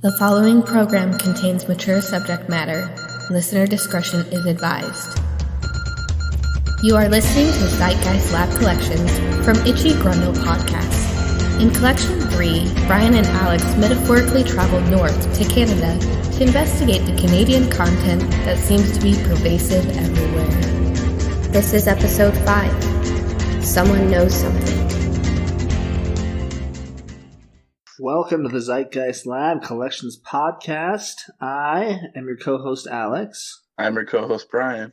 The following program contains mature subject matter. Listener discretion is advised. You are listening to Zeitgeist Lab Collections from Itchy Grundle Podcast. In Collection 3, Brian and Alex metaphorically traveled north to Canada to investigate the Canadian content that seems to be pervasive everywhere. This is Episode 5. Someone Knows Something. Welcome to the Zeitgeist Lab Collections Podcast. I am your co-host, Alex. I'm your co-host, Brian.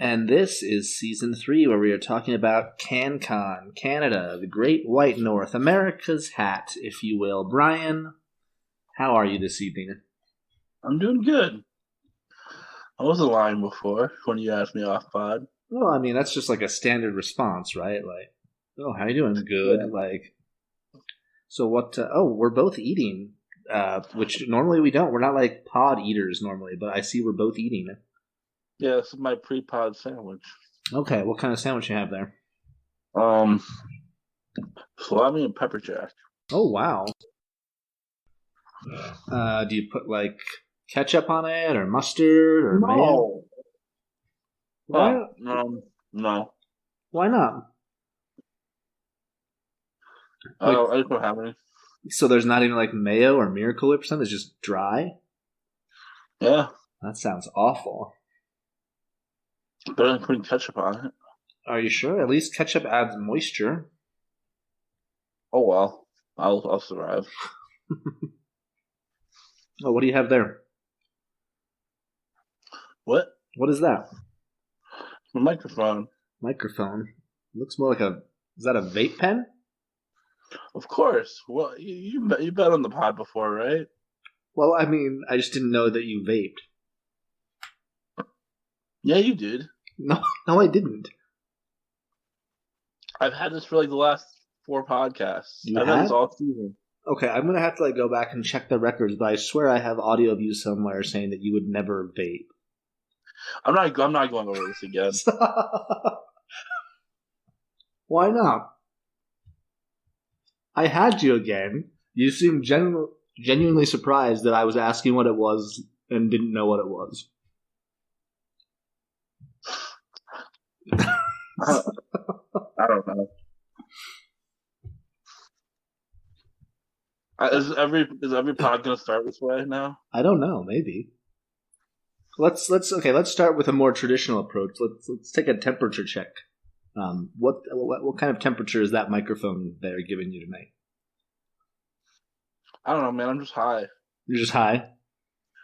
And this is Season 3, where we are talking about CanCon, Canada, the Great White North, America's hat, if you will. Brian, how are you this evening? I'm doing good. I wasn't lying before when you asked me off pod. Well, I mean, that's just like a standard response, right? Like, oh, how you doing? Good. Yeah. Like... So what, we're both eating, which normally we don't. We're not like pod eaters normally, but I see we're both eating. Yeah, this is my pre-pod sandwich. Okay, what kind of sandwich you have there? Salami and pepper jack. Oh, wow. Do you put like ketchup on it or mustard or mayo? Why? No. Why not? I just don't have any. So there's not even like mayo or Miracle Whip or something? It's just dry? Yeah. That sounds awful. Better than putting ketchup on it. Are you sure? At least ketchup adds moisture. Oh well. I'll survive. Oh, what do you have there? What? What is that? A microphone. Microphone? Looks more like is that a vape pen? Of course. Well, you bet on the pod before, right? Well, I mean, I just didn't know that you vaped. Yeah, you did. No, I didn't. I've had this for like the last 4 podcasts. I've had this all season. Okay, I'm gonna have to like go back and check the records, but I swear I have audio of you somewhere saying that you would never vape. I'm not going over this again. Why not? I had you again. You seemed genuinely surprised that I was asking what it was and didn't know what it was. I don't know. Is every pod going to start this way now? I don't know. Maybe. Let's start with a more traditional approach. Let's take a temperature check. What kind of temperature is that microphone they're giving you tonight? I don't know, man. I'm just high. You're just high?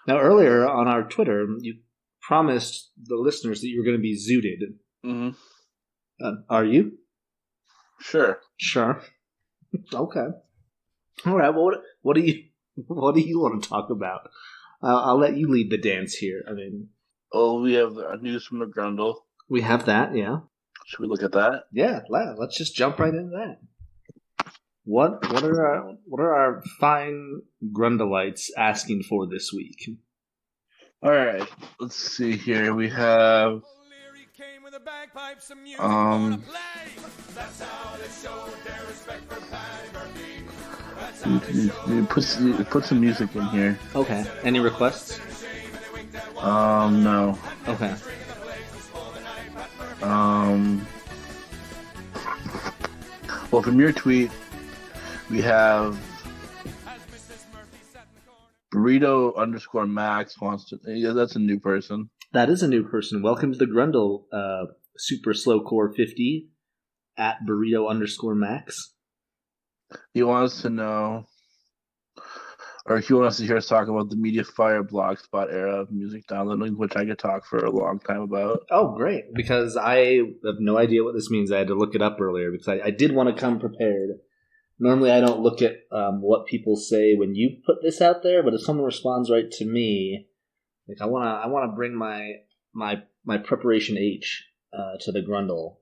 Now, earlier on our Twitter, you promised the listeners that you were going to be zooted. Mm-hmm. Are you? Sure. Okay. All right. Well, what do you want to talk about? I'll let you lead the dance here. I mean, we have news from the Grundle. We have that, yeah. Should we look at that? Yeah, let's just jump right into that. What are our fine Grundleites asking for this week? All right, let's see here. We have put some music in here. Okay. Any requests? No. Okay. Well, from your tweet, we have Burrito_Max wants to. Yeah, that's a new person. That is a new person. Welcome to the Grundle Super Slow Core 50 at Burrito_Max. He wants to know, or he wants to hear us talk about the MediaFire Blogspot era of music downloading, which I could talk for a long time about. Oh, great. Because I have no idea what this means. I had to look it up earlier because I did want to come prepared. Normally I don't look at what people say when you put this out there, but if someone responds right to me, like I want to bring my preparation H to the Grundle.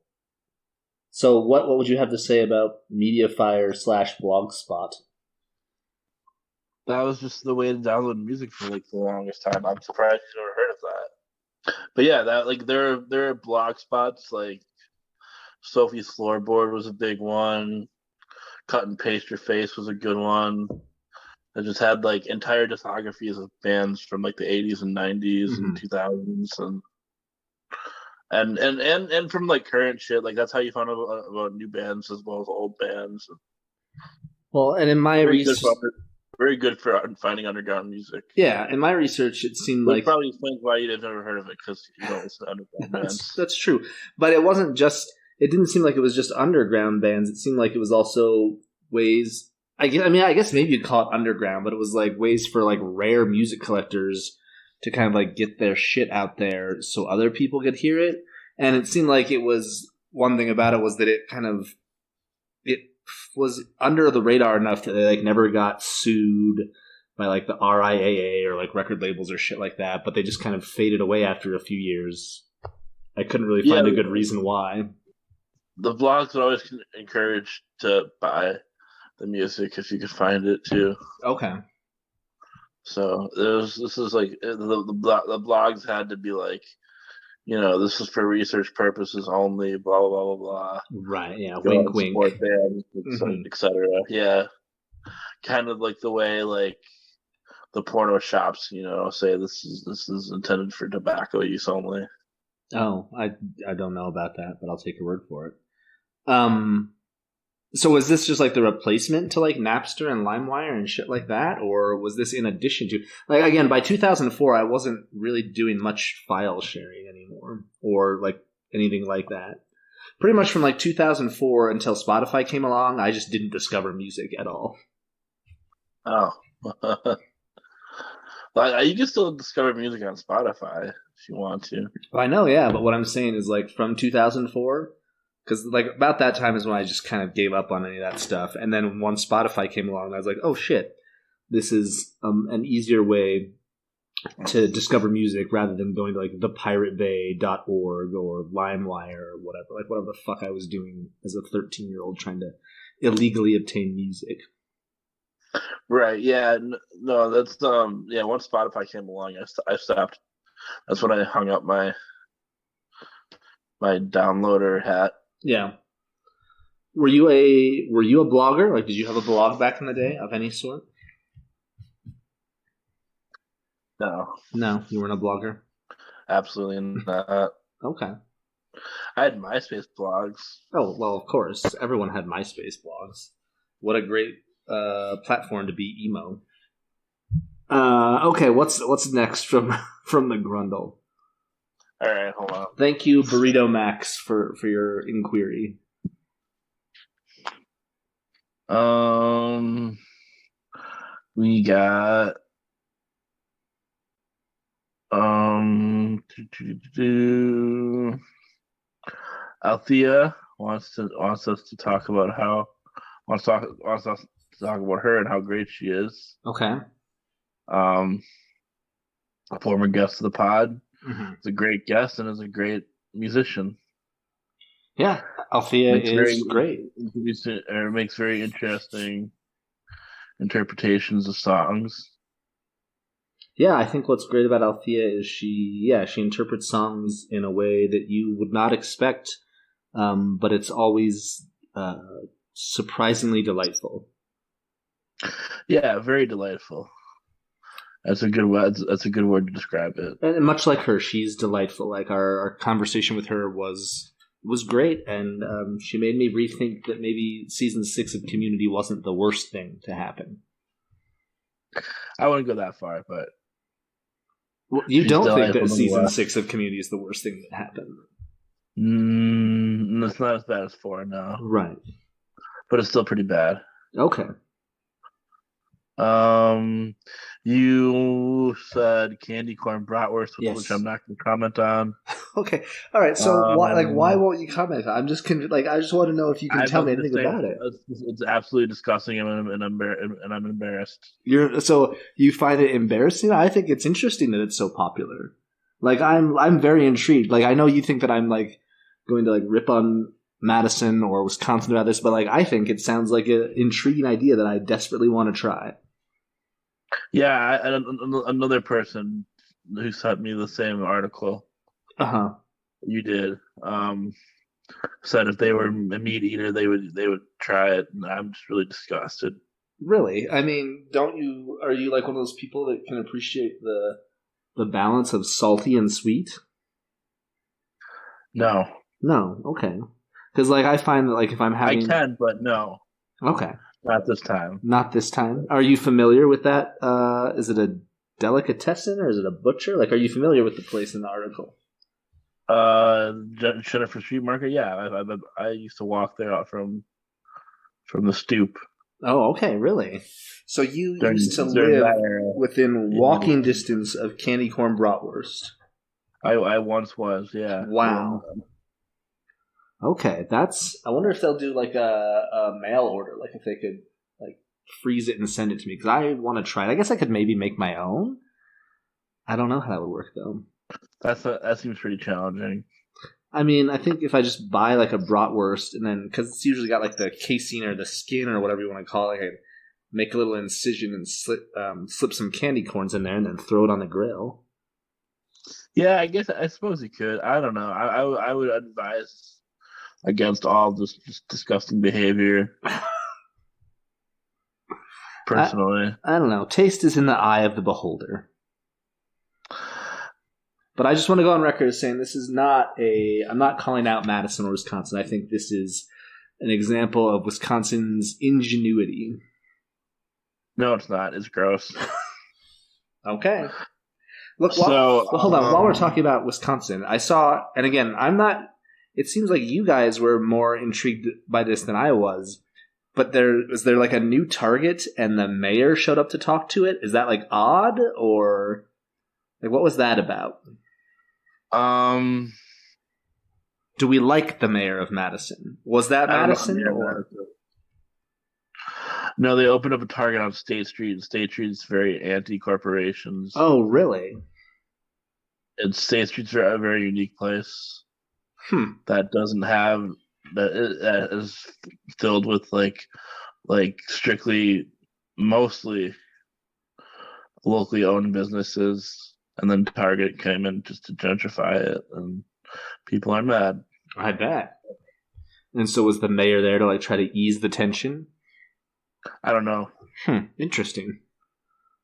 So what would you have to say about MediaFire/Blogspot? That was just the way to download music for like the longest time. I'm surprised you never heard of that. But yeah, that like there are blog spots like Sophie's Floorboard was a big one. Cut and Paste Your Face was a good one. It just had like entire discographies of bands from like the 80s and 90s and 2000s and from like current shit. Like that's how you found out about new bands as well as old bands. Well, and in my research, very good for finding underground music. Yeah, in my research, it seemed Which like probably explains why you've never heard of it, because you don't listen to underground bands. That's true, but it wasn't just. It didn't seem like it was just underground bands. It seemed like it was also ways. I guess maybe you'd call it underground, but it was like ways for like rare music collectors to kind of like get their shit out there so other people could hear it. And it seemed like it was one thing about it was that it was under the radar enough that they like never got sued by like the RIAA or like record labels or shit like that, but they just kind of faded away after a few years. I couldn't really find a good reason why. The blogs would always encourage to buy the music if you could find it too. Okay. So this is like the blogs had to be like, this is for research purposes only, blah blah blah blah blah. Right. Yeah. Wink, wink. Support bands, etc. Yeah. Kind of like the way like the porno shops, say this is intended for tobacco use only. Oh, I don't know about that, but I'll take your word for it. So was this just like the replacement to like Napster and LimeWire and shit like that, or was this in addition to? Like again, by 2004, I wasn't really doing much file sharing anymore, or like anything like that. Pretty much from like 2004 until Spotify came along, I just didn't discover music at all. Oh. Like, you can still discover music on Spotify if you want to. I know, yeah, but what I'm saying is like from 2004, because like about that time is when I just kind of gave up on any of that stuff. And then once Spotify came along, I was like, oh shit, this is an easier way to discover music rather than going to like thepiratebay.org or LimeWire or whatever the fuck I was doing as a 13-year-old trying to illegally obtain music. Right. Yeah. No. That's yeah. Once Spotify came along, I stopped. That's when I hung up my downloader hat. Yeah. Were you a blogger? Like, did you have a blog back in the day of any sort? No, you weren't a blogger. Absolutely not. Okay. I had MySpace blogs. Oh well, of course, everyone had MySpace blogs. What a great platform to be emo. Okay, what's next from the Grundle? All right, hold on. Thank you, Burrito Max, for your inquiry. We got Althea wants us to talk about wants us to talk about her and how great she is. Okay. A former guest of the pod. Mm-hmm. Is a great guest and is a great musician. Yeah, Althea is great. Makes very interesting interpretations of songs. Yeah, I think what's great about Althea is she interprets songs in a way that you would not expect, but it's always surprisingly delightful. Yeah, very delightful. That's a good word to describe it. And much like her, she's delightful. Like our conversation with her was great, and she made me rethink that maybe season 6 of Community wasn't the worst thing to happen. I wouldn't go that far, but you don't think that season 6 of Community is the worst thing that happened? It's not as bad as 4 now. Right. But it's still pretty bad. Okay. You said candy corn bratwurst, which I'm not going to comment on. Okay, all right. So why won't you comment? I'm just I just want to know if you can tell me anything about it. It's absolutely disgusting, and I'm embarrassed. So you find it embarrassing? I think it's interesting that it's so popular. Like I'm very intrigued. Like I know you think that I'm like going to like rip on Madison or Wisconsin about this, but like I think it sounds like an intriguing idea that I desperately want to try. Yeah, another person who sent me the same article. You did. Said if they were a meat eater, they would try it, and I'm just really disgusted. Really? I mean, are you like one of those people that can appreciate the balance of salty and sweet? No. No, okay. Because like I find that like if I'm I having can, but no. okay, Not this time. not this time. Are you familiar with that? Is it a delicatessen or is it a butcher? Like, are you familiar with the place in the article? Jennifer Street Market. Yeah, I used to walk there out from the stoop Oh, okay, really? So you used to during live that era. within Yeah. walking distance of candy corn bratwurst. I once was. Yeah. Wow. Okay, I wonder if they'll do like a mail order, like if they could like freeze it and send it to me because I want to try it. I guess I could maybe make my own. I don't know how that would work though. That seems pretty challenging. I mean, I think if I just buy like a bratwurst and then because it's usually got like the casing or the skin or whatever you want to call it, I could make a little incision and slip some candy corns in there and then throw it on the grill. Yeah, I suppose you could. I don't know. I would advise against all this disgusting behavior. Personally, I don't know. Taste is in the eye of the beholder. But I just want to go on record as saying this is I'm not calling out Madison or Wisconsin. I think this is an example of Wisconsin's ingenuity. no, it's not. It's gross. Okay. Look, hold on. While we're talking about Wisconsin, I saw, and again, it seems like you guys were more intrigued by this than I was, but was there like a new Target and the mayor showed up to talk to it? Is that like odd or like what was that about? Do we like the mayor of Madison? Was that Madison? No, they opened up a Target on State Street, and State Street's very anti-corporations. Oh, really? And State Street's a very unique place that doesn't have that is filled with like strictly mostly locally owned businesses, and then Target came in just to gentrify it, and people are mad. I bet. And so was the mayor there to like try to ease the tension? I don't know. Interesting.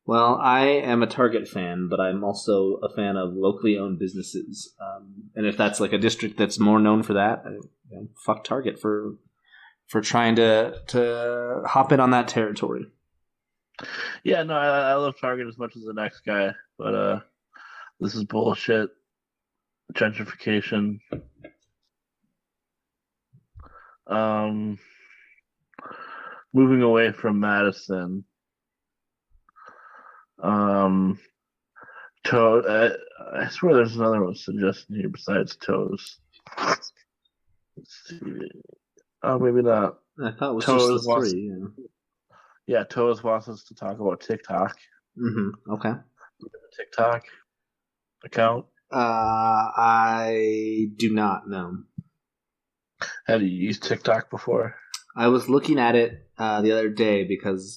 Well, I am a Target fan, but I'm also a fan of locally owned businesses. And if that's like a district that's more known for that, fuck Target for trying to hop in on that territory. Yeah, no, I love Target as much as the next guy, but this is bullshit. Gentrification. Moving away from Madison. Toad. I swear there's another one suggestion here besides toes. Let's see. Oh, maybe not. I thought it was Toes just the three. Yeah, Toes wants us to talk about TikTok. Mm-hmm. Okay. TikTok account? I do not know. Have you used TikTok before? I was looking at it the other day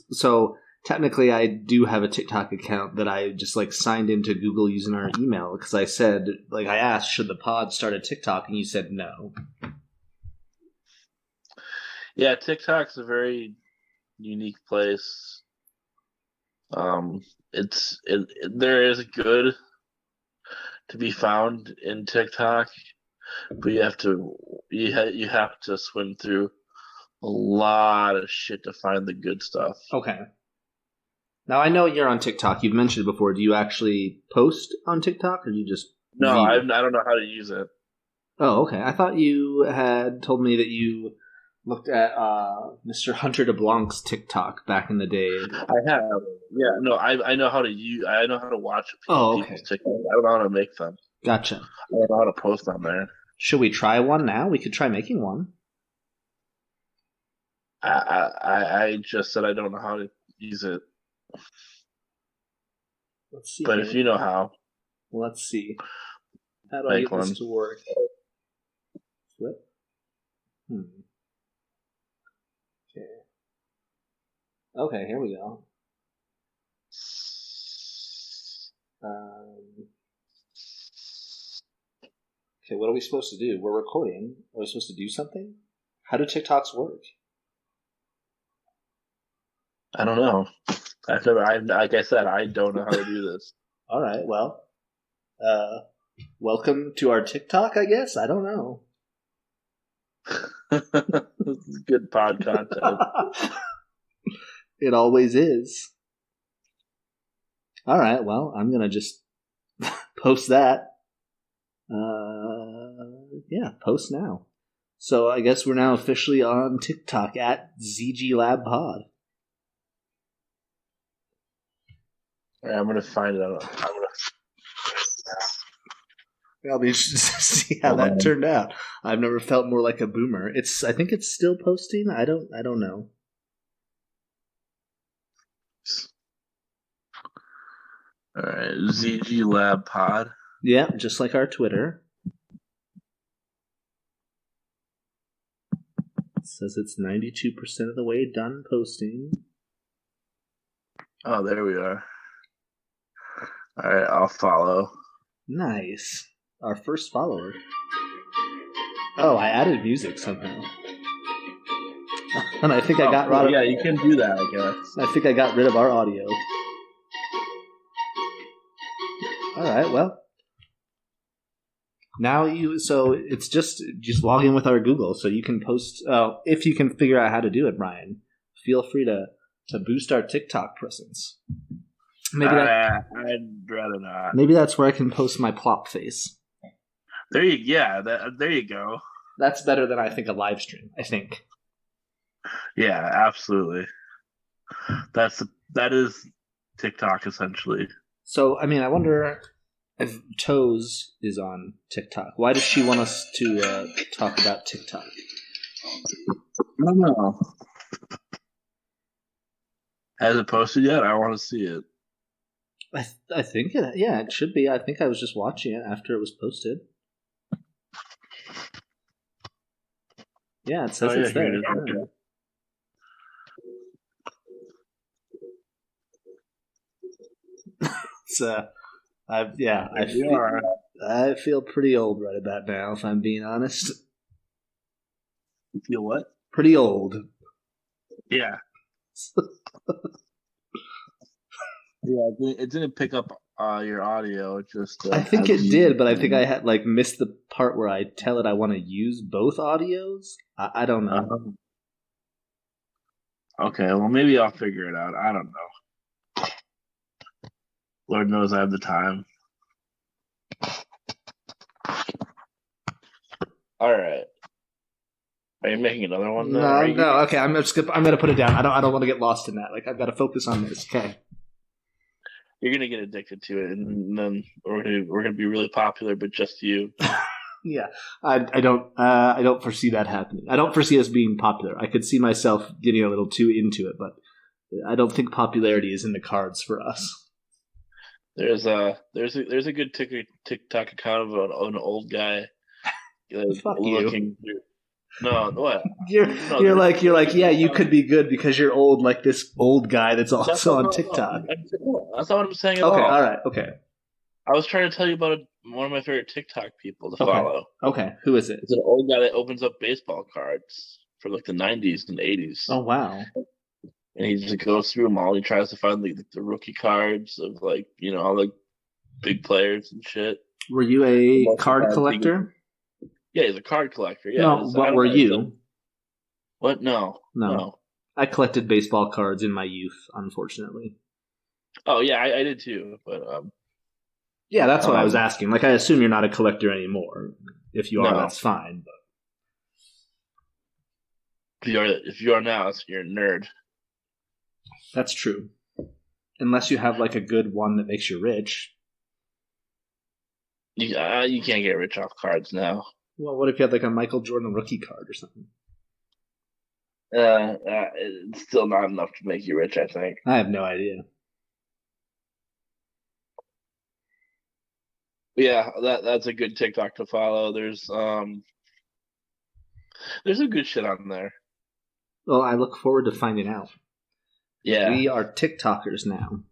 so technically I do have a TikTok account that I just like signed into Google using our email because I said, like I asked, should the pod start a TikTok? And you said no. Yeah, TikTok's a very unique place. There is good to be found in TikTok, but you have to swim through a lot of shit to find the good stuff. Okay. Now I know you're on TikTok. You've mentioned it before. Do you actually post on TikTok, or do you just? No, I don't know how to use it. Oh, okay. I thought you had told me that you looked at Mr. Hunter DeBlanc's TikTok back in the day. I have. Yeah, no, I know how to use. I know how to watch people's TikTok. I don't know how to make them. Gotcha. I don't know how to post on there. Should we try one now? We could try making one. I just said I don't know how to use it. Let's see. But if you know how. Let's see. How do I get this to work? Flip? Okay, here we go. Okay, what are we supposed to do? We're recording. Are we supposed to do something? How do TikToks work? I don't know. Like I said, I don't know how to do this. All right, well, welcome to our TikTok, I guess? I don't know. This is good pod content. It always is. All right, well, I'm going to just post that. Yeah, post now. So I guess we're now officially on TikTok at ZG Lab Pod. All right, I'm going to find it out. I'll be interested to see how that turned out. I've never felt more like a boomer. I think it's still posting. I don't know. All right, ZG Lab Pod. Yeah, just like our Twitter. It says it's 92% of the way done posting. Oh, there we are. All right, I'll follow. Nice. Our first follower. Oh, I added music somehow. And I think I got rid of... Yeah, you can do that, I guess. I think I got rid of our audio. All right, well. Now so it's just log in with our Google, so you can post, if you can figure out how to do it, Brian, feel free to boost our TikTok presence. Maybe I'd rather not. Maybe that's where I can post my plop face. There you go. That's better than I think a live stream, I think. Yeah, absolutely. That is TikTok essentially. So, I mean, I wonder if Toes is on TikTok. Why does she want us to talk about TikTok? I don't know. Has it posted yet? I want to see it. I think it should be. I think I was just watching it after it was posted. Yeah, it says it's there. I feel pretty old right about now, if I'm being honest. You feel what? Pretty old. Yeah. Yeah, it didn't pick up your audio. It just. I think it did, but I think I had missed the part where I tell it I want to use both audios. I don't know. Okay, well maybe I'll figure it out. I don't know. Lord knows I have the time. All right. Are you making another one? No. Okay, I'm gonna put it down. I don't want to get lost in that. I've got to focus on this. Okay. You're gonna get addicted to it, and then we're gonna be really popular, but just you. Yeah, I don't foresee that happening. I don't foresee us being popular. I could see myself getting a little too into it, but I don't think popularity is in the cards for us. There's a good TikTok account of an old guy. Fuck you. No, what? You're like, yeah, you could be good because you're old, like this old guy that's also on TikTok. That's not what I'm saying at all. Okay, all right, okay. I was trying to tell you about one of my favorite TikTok people to follow. Okay, who is it? It's an old guy that opens up baseball cards from the 90s and 80s. Oh, wow. And he just goes through them all. He tries to find the rookie cards of all the big players and shit. Were you a card collector? Yeah, he's a card collector. Yeah. No, what were you? What? No. I collected baseball cards in my youth, unfortunately. Oh yeah, I did too. But yeah, that's what I was asking. I assume you're not a collector anymore. If you are, that's fine. But if you are now, you're a nerd. That's true. Unless you have a good one that makes you rich. You can't get rich off cards now. Well, what if you had a Michael Jordan rookie card or something? It's still not enough to make you rich, I think. I have no idea. Yeah, that's a good TikTok to follow. There's some good shit on there. Well, I look forward to finding out. Yeah. We are TikTokers now.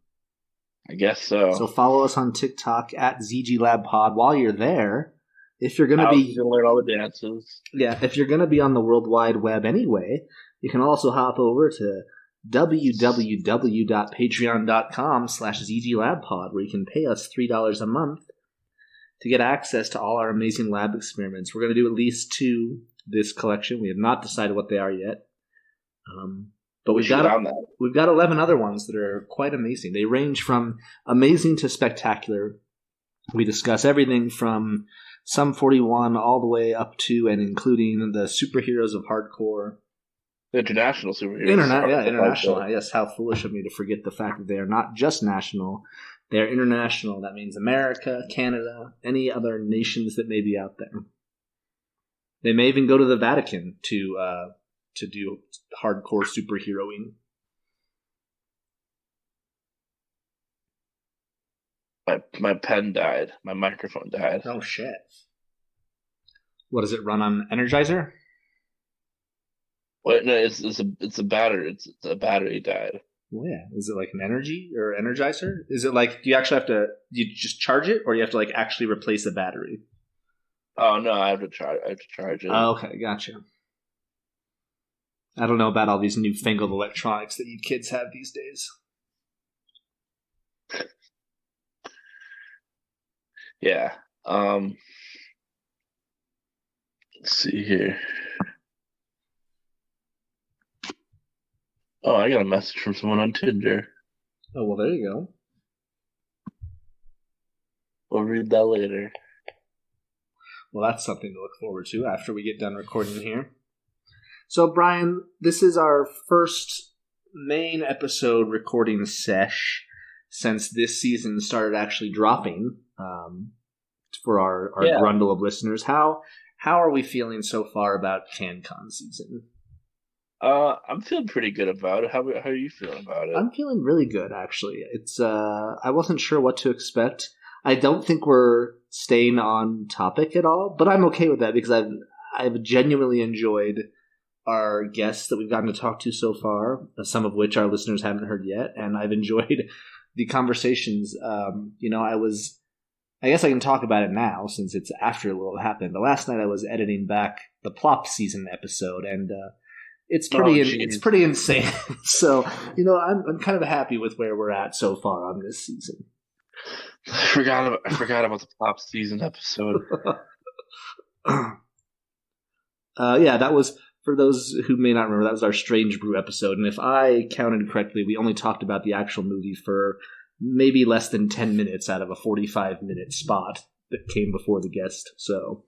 I guess so. So follow us on TikTok at ZGLabPod. While you're there, if you're going to be... learn all the dances. Yeah, if you're going to be on the World Wide Web anyway, you can also hop over to www.patreon.com/zzlabpod, where you can pay us $3 a month to get access to all our amazing lab experiments. We're going to do at least 2 this collection. We have not decided what they are yet. But we've got 11 other ones that are quite amazing. They range from amazing to spectacular. We discuss everything from Sum 41 all the way up to and including the superheroes of hardcore. International superheroes. International. Yes, how foolish of me to forget the fact that they are not just national. They're international. That means America, Canada, any other nations that may be out there. They may even go to the Vatican to do hardcore superheroing. My pen died. My microphone died. Oh shit! What does it run on? Energizer? Wait, no, it's a battery. It's a battery died. Well, yeah. Is it like an energy or energizer? Is it like do you actually have to? You just charge it, or you have to like actually replace the battery? Oh no, I have to charge it. Oh, okay, gotcha. I don't know about all these newfangled electronics that you kids have these days. Yeah. Let's see here. Oh, I got a message from someone on Tinder. Oh, well, there you go. We'll read that later. Well, that's something to look forward to after we get done recording here. So, Brian, this is our first main episode recording sesh since this season started actually dropping for our grundle of listeners. How are we feeling so far about CanCon season? I'm feeling pretty good about it. How are you feeling about it? I'm feeling really good, actually. It's I wasn't sure what to expect. I don't think we're staying on topic at all, but I'm okay with that because I've genuinely enjoyed our guests that we've gotten to talk to so far, some of which our listeners haven't heard yet, and I've enjoyed the conversations. I guess I can talk about it now since it's after what happened. But last night I was editing back the Plop season episode, and it's pretty insane. So I'm kind of happy with where we're at so far on this season. I forgot about the Plop season episode. Yeah, that was, for those who may not remember, that was our Strange Brew episode. And if I counted correctly, we only talked about the actual movie for maybe less than 10 minutes out of a 45-minute spot that came before the guest. So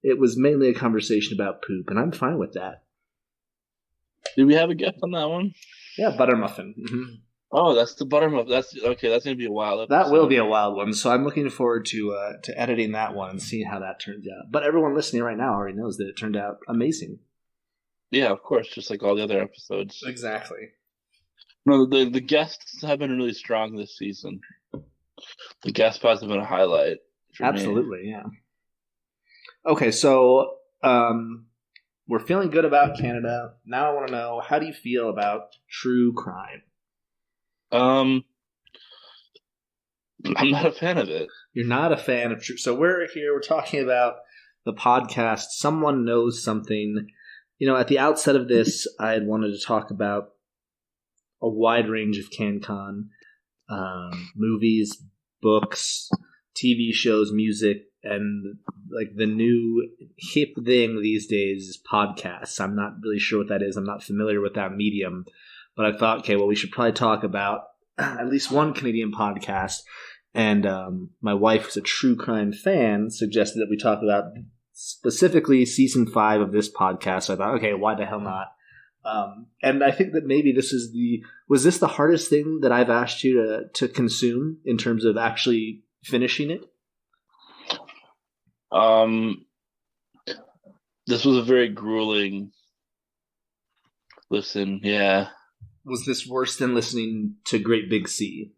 it was mainly a conversation about poop, and I'm fine with that. Did we have a guest on that one? Yeah, Buttermuffin. Mm-hmm. Oh, that's the Buttermuffin. That's okay. That's going to be a wild episode. That will be a wild one. So I'm looking forward to editing that one and seeing how that turns out. But everyone listening right now already knows that it turned out amazing. Yeah, of course, just like all the other episodes. Exactly. No, the guests have been really strong this season. The guest spots have been a highlight. Absolutely, yeah. Okay, so we're feeling good about Canada. Now I want to know, how do you feel about true crime? I'm not a fan of it. You're not a fan of true. So we're talking about the podcast Someone Knows Something. At the outset of this, I had wanted to talk about a wide range of CanCon, movies, books, TV shows, music, and like the new hip thing these days is podcasts. I'm not really sure what that is. I'm not familiar with that medium. But I thought, okay, well, we should probably talk about at least one Canadian podcast. And my wife, who's a true crime fan, suggested that we talk about specifically season 5 of this podcast. So I thought, okay, why the hell not? And I think that maybe was this the hardest thing that I've asked you to consume in terms of actually finishing it? This was a very grueling listen, yeah. Was this worse than listening to Great Big Sea?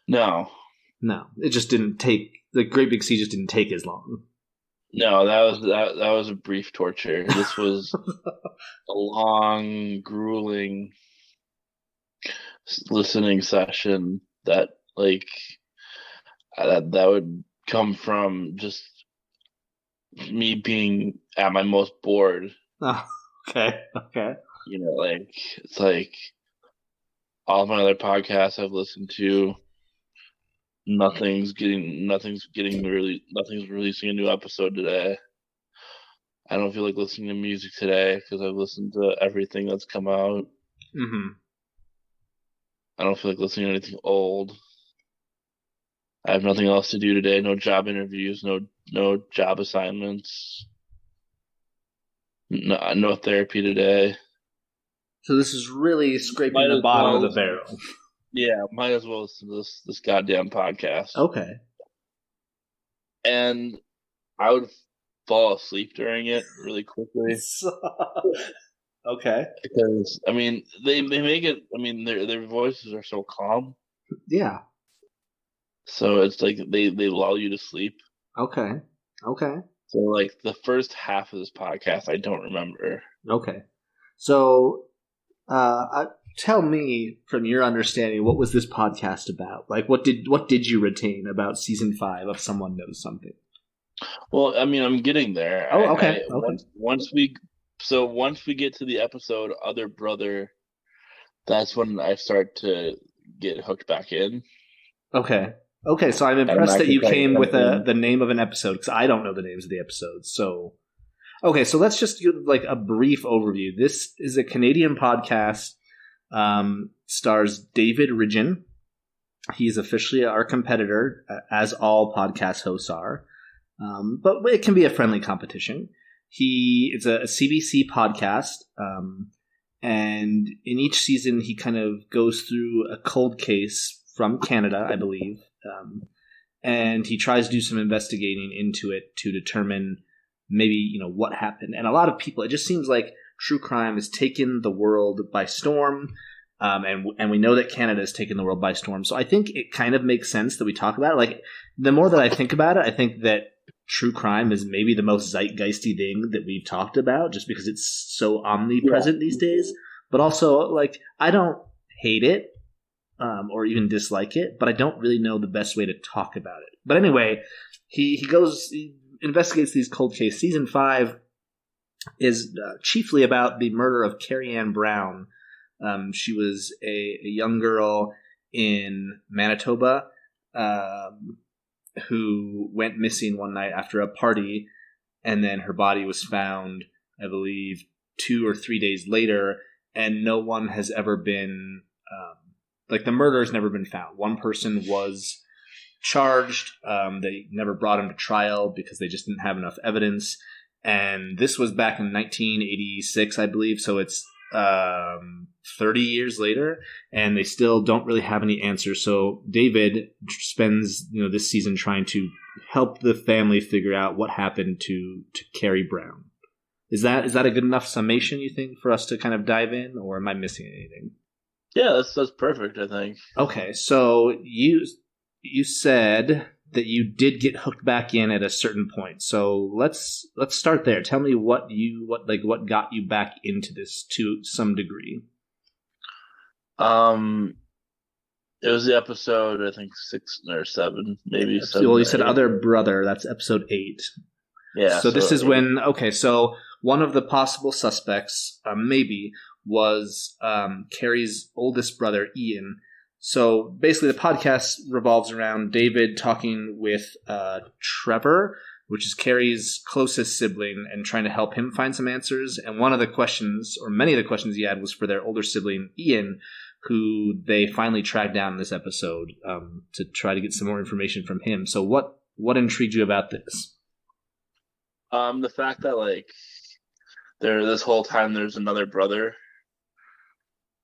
No, it just didn't take. The Great Big Sea just didn't take as long. No, that was a brief torture. This was a long, grueling listening session that that would come from just me being at my most bored. Oh, okay. It's like All of my other podcasts I've listened to, nothing's releasing a new episode today. I don't feel like listening to music today because I've listened to everything that's come out. Mm-hmm. I don't feel like listening to anything old. I have nothing else to do today. No job interviews. No job assignments. No therapy today. So this is really scraping Might the as bottom well of the barrel. Yeah, might as well listen to this goddamn podcast. Okay. And I would fall asleep during it really quickly. Okay. Because I mean, they make it. I mean, their voices are so calm. Yeah. So it's like they lull you to sleep. Okay. So like the first half of this podcast, I don't remember. Okay. So, tell me from your understanding, what was this podcast about? Like, what did you retain about season 5 of Someone Knows Something? Well, I mean, I'm getting there. Oh, okay. Once we get to the episode Other Brother, that's when I start to get hooked back in. Okay. So I'm impressed that you came with the name of an episode, because I don't know the names of the episodes. So, okay, so let's just give like a brief overview. This is a Canadian podcast. Stars David Ridgen. He's officially our competitor, as all podcast hosts are. But it can be a friendly competition. It's a CBC podcast, and in each season he kind of goes through a cold case from Canada, I believe, and he tries to do some investigating into it to determine maybe what happened. And a lot of people, it just seems like true crime has taken the world by storm. And we know that Canada has taken the world by storm. So I think it kind of makes sense that we talk about it. Like, the more that I think about it, I think that true crime is maybe the most zeitgeisty thing that we've talked about, just because it's so omnipresent these days. But also, like, I don't hate it or even dislike it, but I don't really know the best way to talk about it. But anyway, he investigates these cold cases. Season 5 is chiefly about the murder of Carrie Ann Brown. She was a young girl in Manitoba who went missing one night after a party, and then her body was found, I believe, 2 or 3 days later, and no one has ever been, the murder's never been found. One person was charged. They never brought him to trial because they just didn't have enough evidence. And this was back in 1986, I believe, so it's 30 years later, and they still don't really have any answers. So David spends this season trying to help the family figure out what happened to Carrie Brown. Is that a good enough summation, you think, for us to kind of dive in, or am I missing anything? Yeah, that's perfect, I think. Okay, so you said that you did get hooked back in at a certain point. So let's start there. Tell me what got you back into this to some degree. It was the episode, I think 6 or 7, maybe. Yeah, 7. Well, you said Other Brother. That's episode 8. Yeah. So this is when. Okay, so one of the possible suspects, maybe, was Carrie's oldest brother, Ian. So basically, the podcast revolves around David talking with Trevor, which is Carrie's closest sibling, and trying to help him find some answers. And one of the questions, or many of the questions he had, was for their older sibling, Ian, who they finally tracked down in this episode to try to get some more information from him. So what intrigued you about this? The fact that this whole time there's another brother,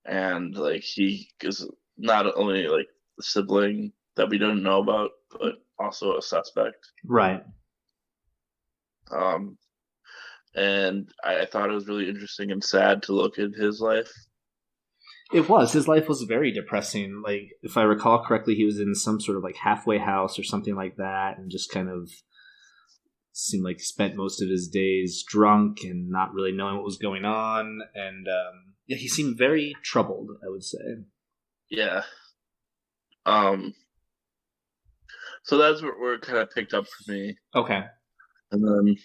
and he is not only the sibling that we don't know about, but also a suspect. Right. And I thought it was really interesting and sad to look at his life. It was. His life was very depressing. Like, if I recall correctly, he was in some sort of halfway house or something like that, and just kind of seemed like he spent most of his days drunk and not really knowing what was going on. And he seemed very troubled, I would say. Yeah. So that's where it kind of picked up for me. Okay. And then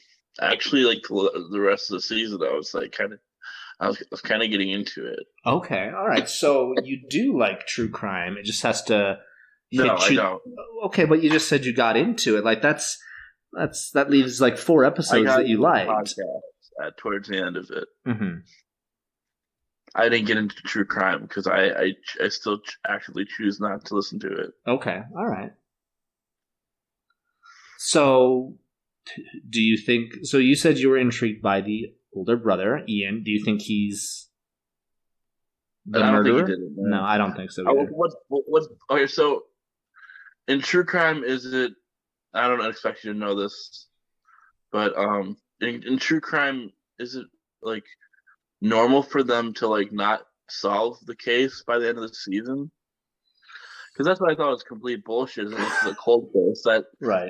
actually, the rest of the season, I I was kind of getting into it. Okay, all right. So you do like true crime. It just has to hit No, I you. don't. Okay, but you just said you got into it. Like that leaves like 4 I episodes got that you into the liked. podcast towards the end of it. Mm-hmm. I didn't get into true crime because I still actively choose not to listen to it. Okay, all right. So, do you think? So you said you were intrigued by the older brother, Ian. Do you think he's the I don't murderer? think he did it. Man. No, I don't think so either. Okay, so in true crime, is it? I don't expect you to know this, but in true crime, is it like normal for them to like not solve the case by the end of the season? Because that's what I thought was complete bullshit. This is a cold case that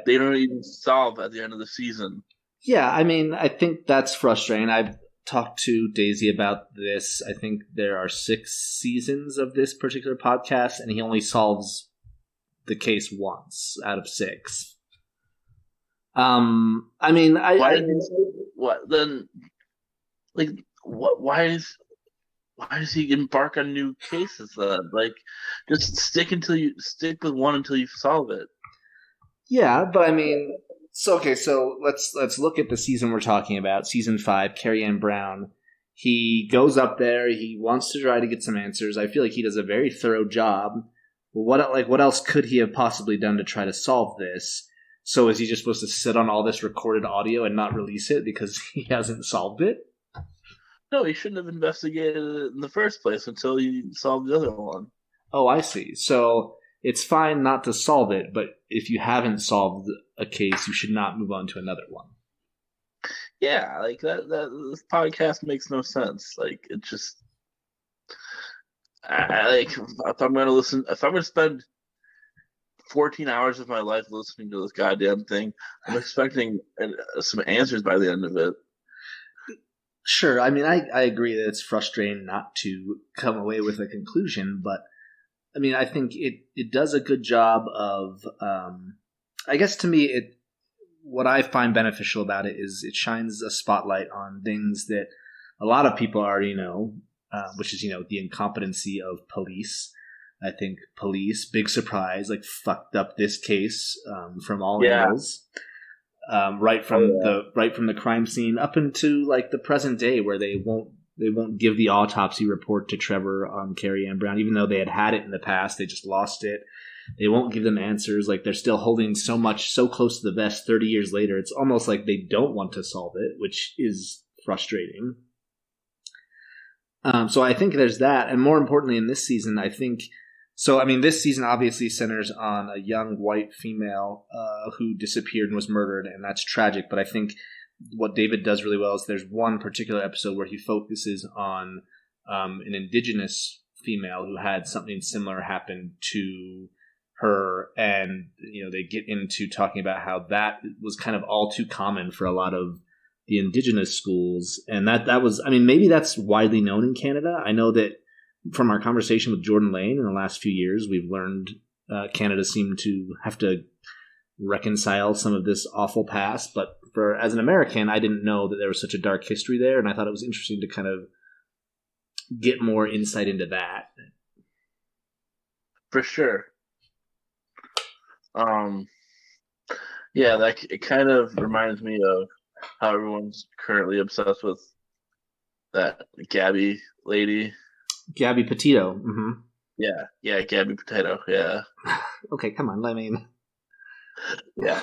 they don't even solve at the end of the season. Yeah, I mean, I think that's frustrating. I've talked to Daisy about this. I think there are 6 seasons of this particular podcast, and he only solves the case once out of 6. I mean, why does he embark on new cases then? Like, just stick with one until you solve it. Yeah, but I mean, so let's look at the season we're talking about, season 5. Carrie Ann Brown. He goes up there. He wants to try to get some answers. I feel like he does a very thorough job. What else could he have possibly done to try to solve this? So is he just supposed to sit on all this recorded audio and not release it because he hasn't solved it? No, he shouldn't have investigated it in the first place until he solved the other one. Oh, I see. So it's fine not to solve it, but if you haven't solved a case, you should not move on to another one. Yeah, like that this podcast makes no sense. Like, it just if I'm gonna spend 14 hours of my life listening to this goddamn thing, I'm expecting some answers by the end of it. Sure, I mean, I agree that it's frustrating not to come away with a conclusion, but I mean, I think it does a good job of, I guess to me, what I find beneficial about it is it shines a spotlight on things that a lot of people already know, which is, the incompetency of police. I think police, big surprise, like fucked up this case from all angles. Right from the crime scene up into like the present day, where they won't give the autopsy report to Trevor on Carrie Ann Brown, even though they had it in the past. They just lost it. They won't give them answers. Like, they're still holding so close to the vest 30 years later. It's almost like they don't want to solve it, which is frustrating. So I think there's that, and more importantly, in this season, I think. So, I mean, this season obviously centers on a young white female who disappeared and was murdered, and that's tragic. But I think what David does really well is there's one particular episode where he focuses on an indigenous female who had something similar happen to her, and they get into talking about how that was kind of all too common for a lot of the indigenous schools, and that was, I mean, maybe that's widely known in Canada. I know that from our conversation with Jordan Lane in the last few years, we've learned Canada seemed to have to reconcile some of this awful past. But as an American, I didn't know that there was such a dark history there, and I thought it was interesting to kind of get more insight into that. For sure. Yeah, it kind of reminds me of how everyone's currently obsessed with that Gabby lady. Gabby Petito. Mm-hmm. Yeah, Gabby Potato. Yeah. Okay, come on. I mean, yeah.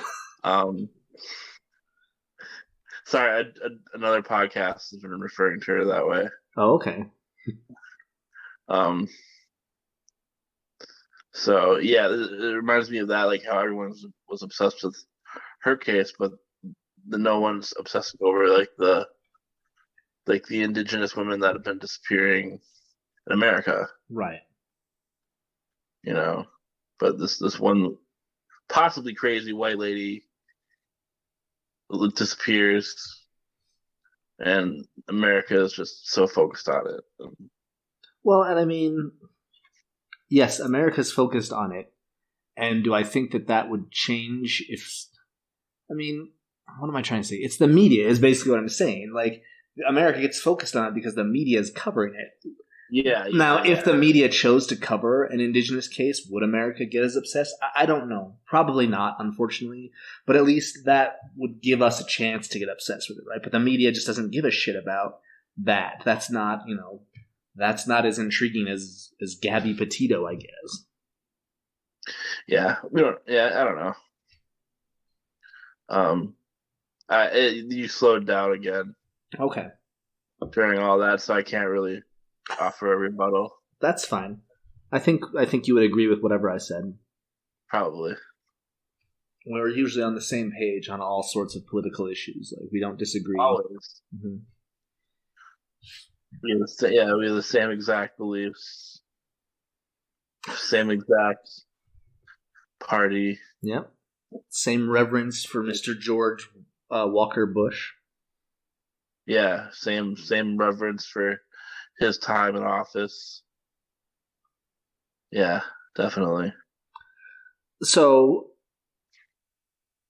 Sorry, another podcast has been referring to her that way. Oh, okay. So yeah, it reminds me of that, like how everyone was obsessed with her case, but no one's obsessing over like the indigenous women that have been disappearing in America. Right. But this one possibly crazy white lady disappears, and America is just so focused on it. Well, and I mean, yes, America's focused on it. And do I think that would change if... I mean, what am I trying to say? It's the media is basically what I'm saying. Like, America gets focused on it because the media is covering it. Yeah. Now, if the media chose to cover an indigenous case, would America get as obsessed? I don't know. Probably not, unfortunately. But at least that would give us a chance to get obsessed with it, right? But the media just doesn't give a shit about that. That's not, that's not as intriguing as Gabby Petito, I guess. Yeah, I don't know. You slowed down again. Okay. During all that, so I can't really offer a rebuttal. That's fine. I think you would agree with whatever I said. Probably. We're usually on the same page on all sorts of political issues. Like, we don't disagree. Always. Mm-hmm. We have the same exact beliefs. Same exact party. Yep. Same reverence for Mr. George Walker Bush. Yeah, same reverence for his time in office. Yeah, definitely. So,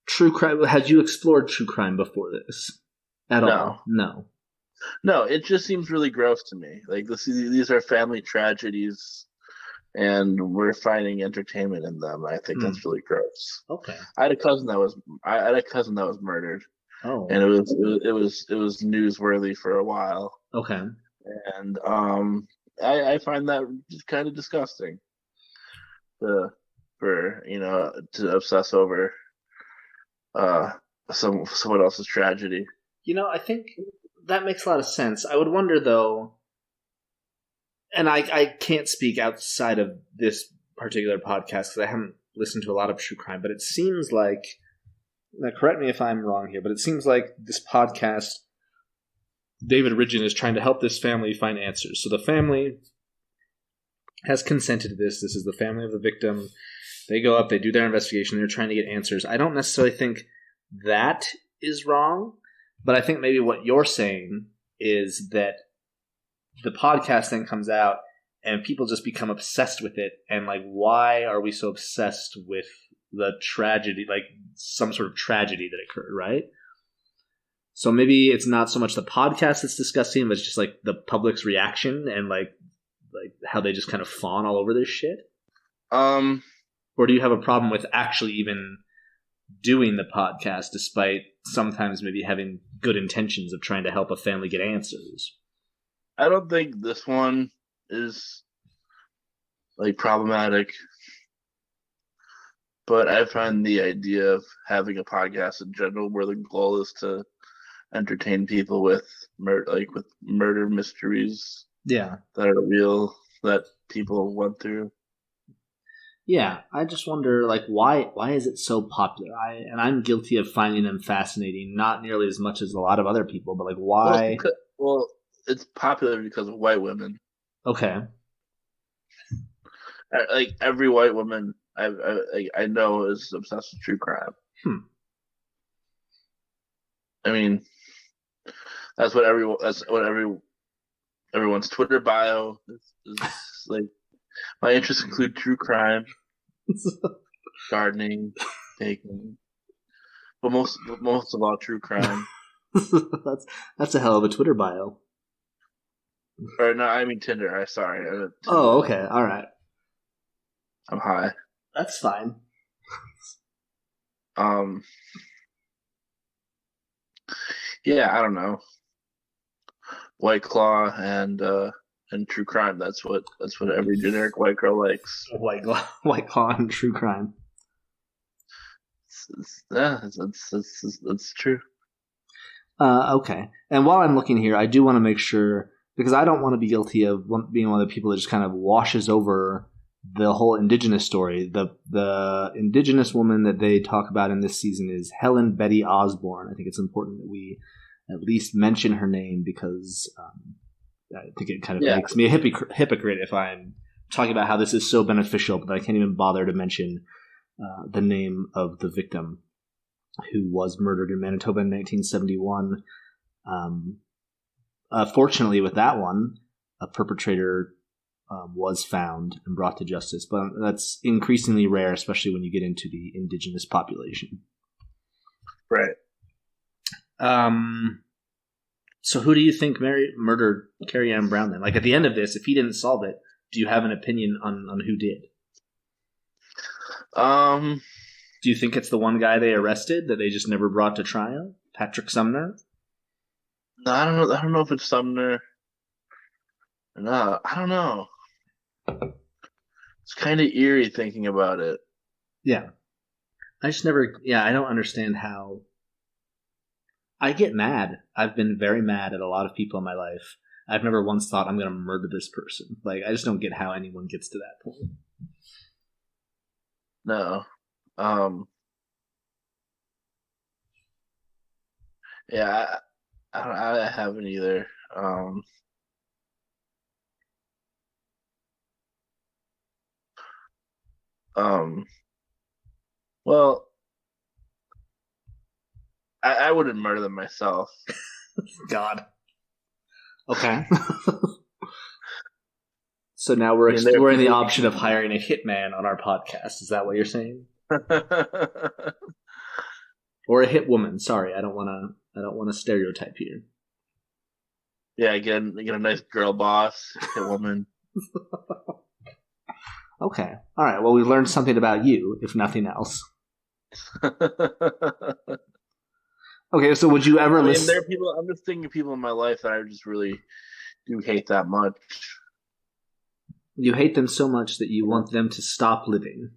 true crime. Had you explored true crime before this at all? No, it just seems really gross to me. Like, these are family tragedies, and we're finding entertainment in them. I think that's really gross. Okay. I had a cousin that was murdered. Oh. And it was newsworthy for a while. Okay. And I find that kind of disgusting. To obsess over someone else's tragedy. I think that makes a lot of sense. I would wonder, though, and I can't speak outside of this particular podcast because I haven't listened to a lot of true crime, but it seems like, now correct me if I'm wrong here, but it seems like this podcast, David Ridgen is trying to help this family find answers. So the family has consented to this. This is the family of the victim. They go up, they do their investigation, they're trying to get answers. I don't necessarily think that is wrong, but I think maybe what you're saying is that the podcast then comes out and people just become obsessed with it, and like, why are we so obsessed with the tragedy, like some sort of tragedy that occurred, right? So maybe it's not so much the podcast that's disgusting, but it's just like the public's reaction and like how they just kind of fawn all over this shit. Or do you have a problem with actually even doing the podcast, despite sometimes maybe having good intentions of trying to help a family get answers? I don't think this one is like problematic. But I find the idea of having a podcast in general where the goal is to entertain people with murder mysteries, that are real, that people went through. Yeah, I just wonder, like, why is it so popular? I'm guilty of finding them fascinating, not nearly as much as a lot of other people, but like, why? Well, it's popular because of white women. Okay. Like, every white woman I know is obsessed with true crime. I mean, that's what everyone's Twitter bio is like. My interests include true crime, gardening, baking, but most of all, true crime. That's a hell of a Twitter bio. Or no, I mean Tinder. Sorry. Tinder. Oh, okay, all right. I'm high. That's fine. Yeah, I don't know. White Claw and true crime. That's what every generic white girl likes. White Claw and true crime. That's true. Okay. And while I'm looking here, I do want to make sure, because I don't want to be guilty of being one of the people that just kind of washes over the whole indigenous story. The indigenous woman that they talk about in this season is Helen Betty Osborne. I think it's important that we at least mention her name, because I think it kind of makes me a hypocrite if I'm talking about how this is so beneficial, but I can't even bother to mention the name of the victim who was murdered in Manitoba in 1971. Fortunately, with that one, a perpetrator was found and brought to justice, but that's increasingly rare, especially when you get into the indigenous population. Right. So who do you think murdered Carrie Ann Brown then? Like at the end of this, if he didn't solve it, do you have an opinion on who did? Do you think it's the one guy they arrested that they just never brought to trial? Patrick Sumner? No, I don't know. I don't know if it's Sumner. No, I don't know. It's kind of eerie thinking about it. Yeah. I just never... Yeah, I don't understand how... I get mad. I've been very mad at a lot of people in my life. I've never once thought I'm going to murder this person. Like, I just don't get how anyone gets to that point. No. Yeah, I haven't either. Well, I wouldn't murder them myself. God. Okay. So now we're exploring the option of hiring a hitman on our podcast. Is that what you're saying? Or a hit woman? Sorry, I don't want to stereotype here. Yeah, get a nice girl boss, hit woman. Okay. All right. Well, we've learned something about you, if nothing else. Okay, so would you ever listen? There are people. I'm just thinking of people in my life that I just really do hate that much. You hate them so much that you want them to stop living.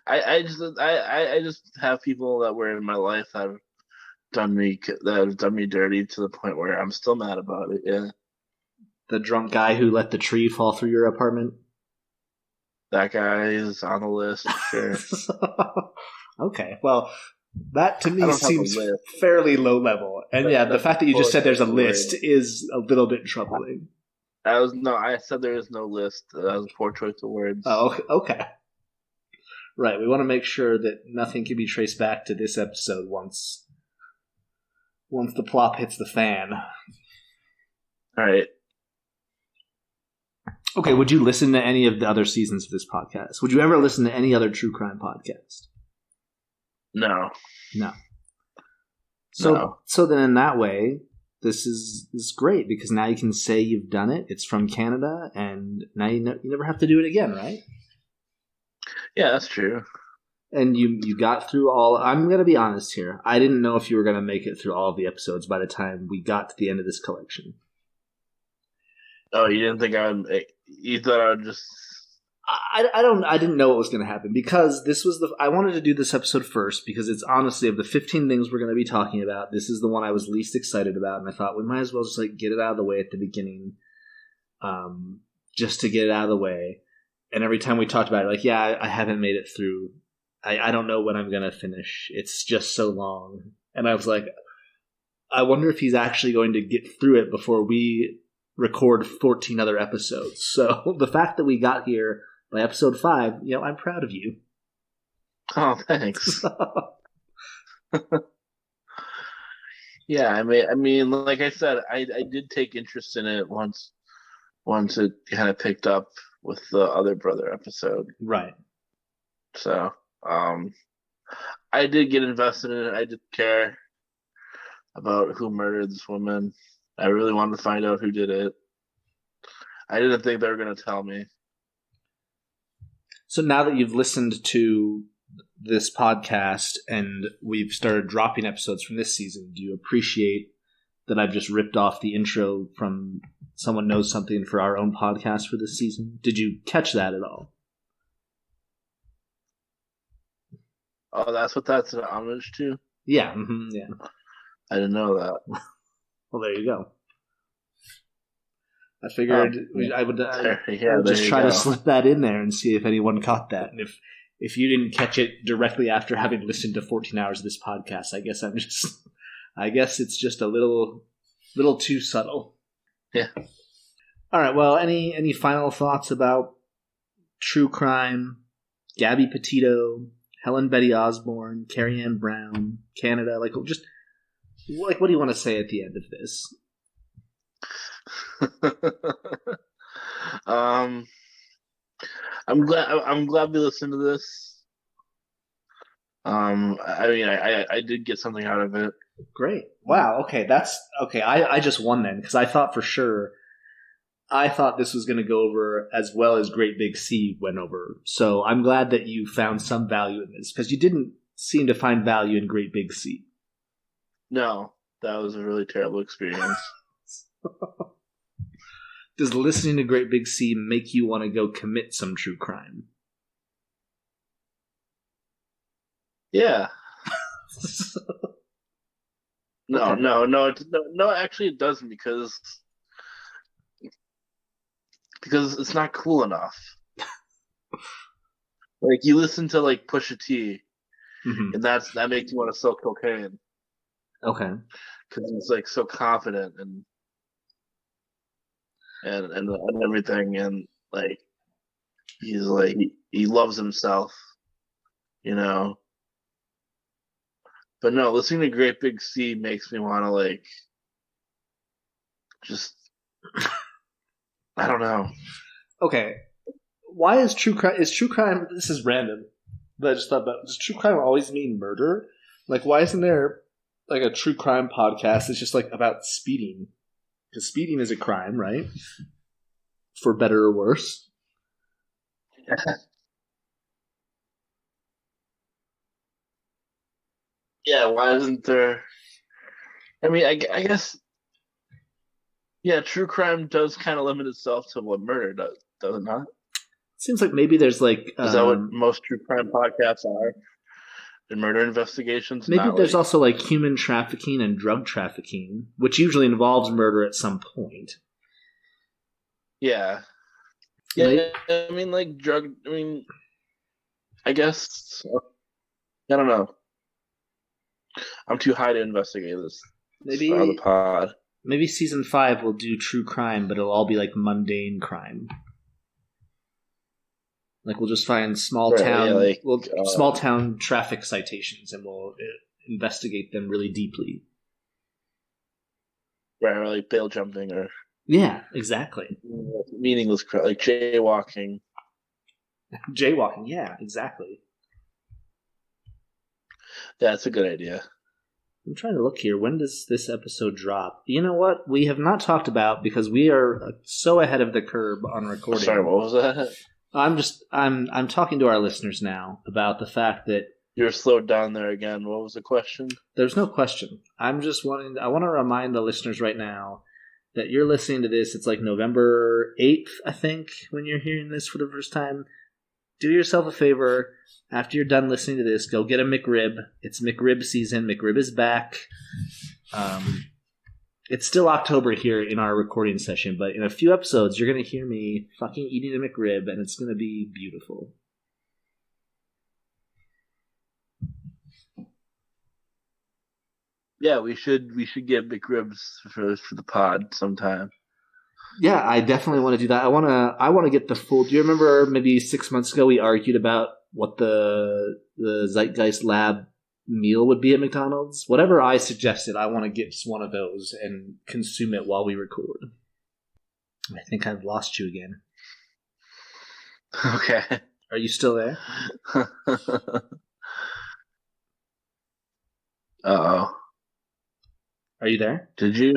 I just have people that were in my life that have done me dirty to the point where I'm still mad about it. Yeah. The drunk guy who let the tree fall through your apartment? That guy is on the list, sure. Okay, well, that to me seems fairly low level. And yeah, the fact that you just said there's a list is a little bit troubling. I said there is no list. That was a poor choice of words. Oh, okay. Right, we want to make sure that nothing can be traced back to this episode once the plop hits the fan. All right. Okay, would you listen to any of the other seasons of this podcast? Would you ever listen to any other true crime podcast? No. So then in that way, this is great because now you can say you've done it. It's from Canada, and now you never have to do it again, right? Yeah, that's true. And you got through all... I'm going to be honest here. I didn't know if you were going to make it through all of the episodes by the time we got to the end of this collection. Oh, you didn't think I would... You thought I would just... I didn't know what was going to happen because this was I wanted to do this episode first because it's honestly of the 15 things we're going to be talking about, this is the one I was least excited about, and I thought we might as well just like get it out of the way at the beginning, just to get it out of the way. And every time we talked about it, like, yeah, I haven't made it through. I don't know when I'm going to finish. It's just so long. And I was like, I wonder if he's actually going to get through it before we record 14 other episodes. So the fact that we got here by episode 5, I'm proud of you. Oh, thanks. Yeah, I mean, like I said, I did take interest in it once it kind of picked up with the other brother episode. Right. So, I did get invested in it. I did care about who murdered this woman. I really wanted to find out who did it. I didn't think they were going to tell me. So now that you've listened to this podcast and we've started dropping episodes from this season, do you appreciate that I've just ripped off the intro from Someone Knows Something for our own podcast for this season? Did you catch that at all? Oh, that's what that's an homage to? Yeah, yeah. I didn't know that. Well, there you go. I figured I would just try to slip that in there and see if anyone caught that. And if you didn't catch it directly after having listened to 14 hours of this podcast, I guess it's just a little too subtle. Yeah. All right. Well, any final thoughts about true crime, Gabby Petito, Helen Betty Osborne, Carrie Ann Brown, Canada? What do you want to say at the end of this? I'm glad we listened to this. I mean, I did get something out of it. Great. Wow. Okay. That's okay. I just won then because I thought for sure. I thought this was going to go over as well as Great Big Sea went over. So I'm glad that you found some value in this because you didn't seem to find value in Great Big Sea. No, that was a really terrible experience. Does listening to Great Big Sea make you want to go commit some true crime? Yeah. No. Actually, it doesn't because it's not cool enough. Like you listen to like Pusha T, and that makes you want to sell cocaine. Okay. Because he's like so confident and everything, and like he's like he loves himself, you know. But no, listening to Great Big Sea makes me want to like just I don't know. Okay. Why is true crime? Is true crime? This is random, but I just thought about. Does true crime always mean murder? Like, why isn't there like a true crime podcast that's just like about speeding? Because speeding is a crime, right? For better or worse. Yeah, why isn't there? I mean, I guess. Yeah, true crime does kind of limit itself to what murder does it not? Seems like maybe there's like Is that what most true crime podcasts are? And murder investigations? Maybe not there's like, also like human trafficking and drug trafficking, which usually involves murder at some point. Yeah. Yeah, I mean, like drug. I mean, I guess I don't know. I'm too high to investigate this. Maybe on the pod. Maybe season 5 will do true crime, but it'll all be like mundane crime. Like we'll just find small town traffic citations, and we'll investigate them really deeply. Right, or like bail jumping, or yeah, exactly. Meaningless crap, like jaywalking. Jaywalking, yeah, exactly. Yeah, that's a good idea. I'm trying to look here. When does this episode drop? You know what? We have not talked about because we are so ahead of the curve on recording. Sorry, what was that? I'm talking to our listeners now about the fact that you're slowed down there again. What was the question? There's no question. I want to remind the listeners right now that you're listening to this. It's like November 8th, I think, when you're hearing this for the first time. Do yourself a favor. After you're done listening to this, go get a McRib. It's McRib season. McRib is back. It's still October here in our recording session, but in a few episodes, you're going to hear me fucking eating a McRib, and it's going to be beautiful. Yeah, we should get McRibs for the pod sometime. Yeah, I definitely want to do that. I want to get the full. Do you remember maybe 6 months ago we argued about what the Zeitgeist Lab meal would be at McDonald's? Whatever I suggested, I want to get one of those and consume it while we record. I think I've lost you again. Okay. Are you still there? Uh-oh. Are you there? Did you?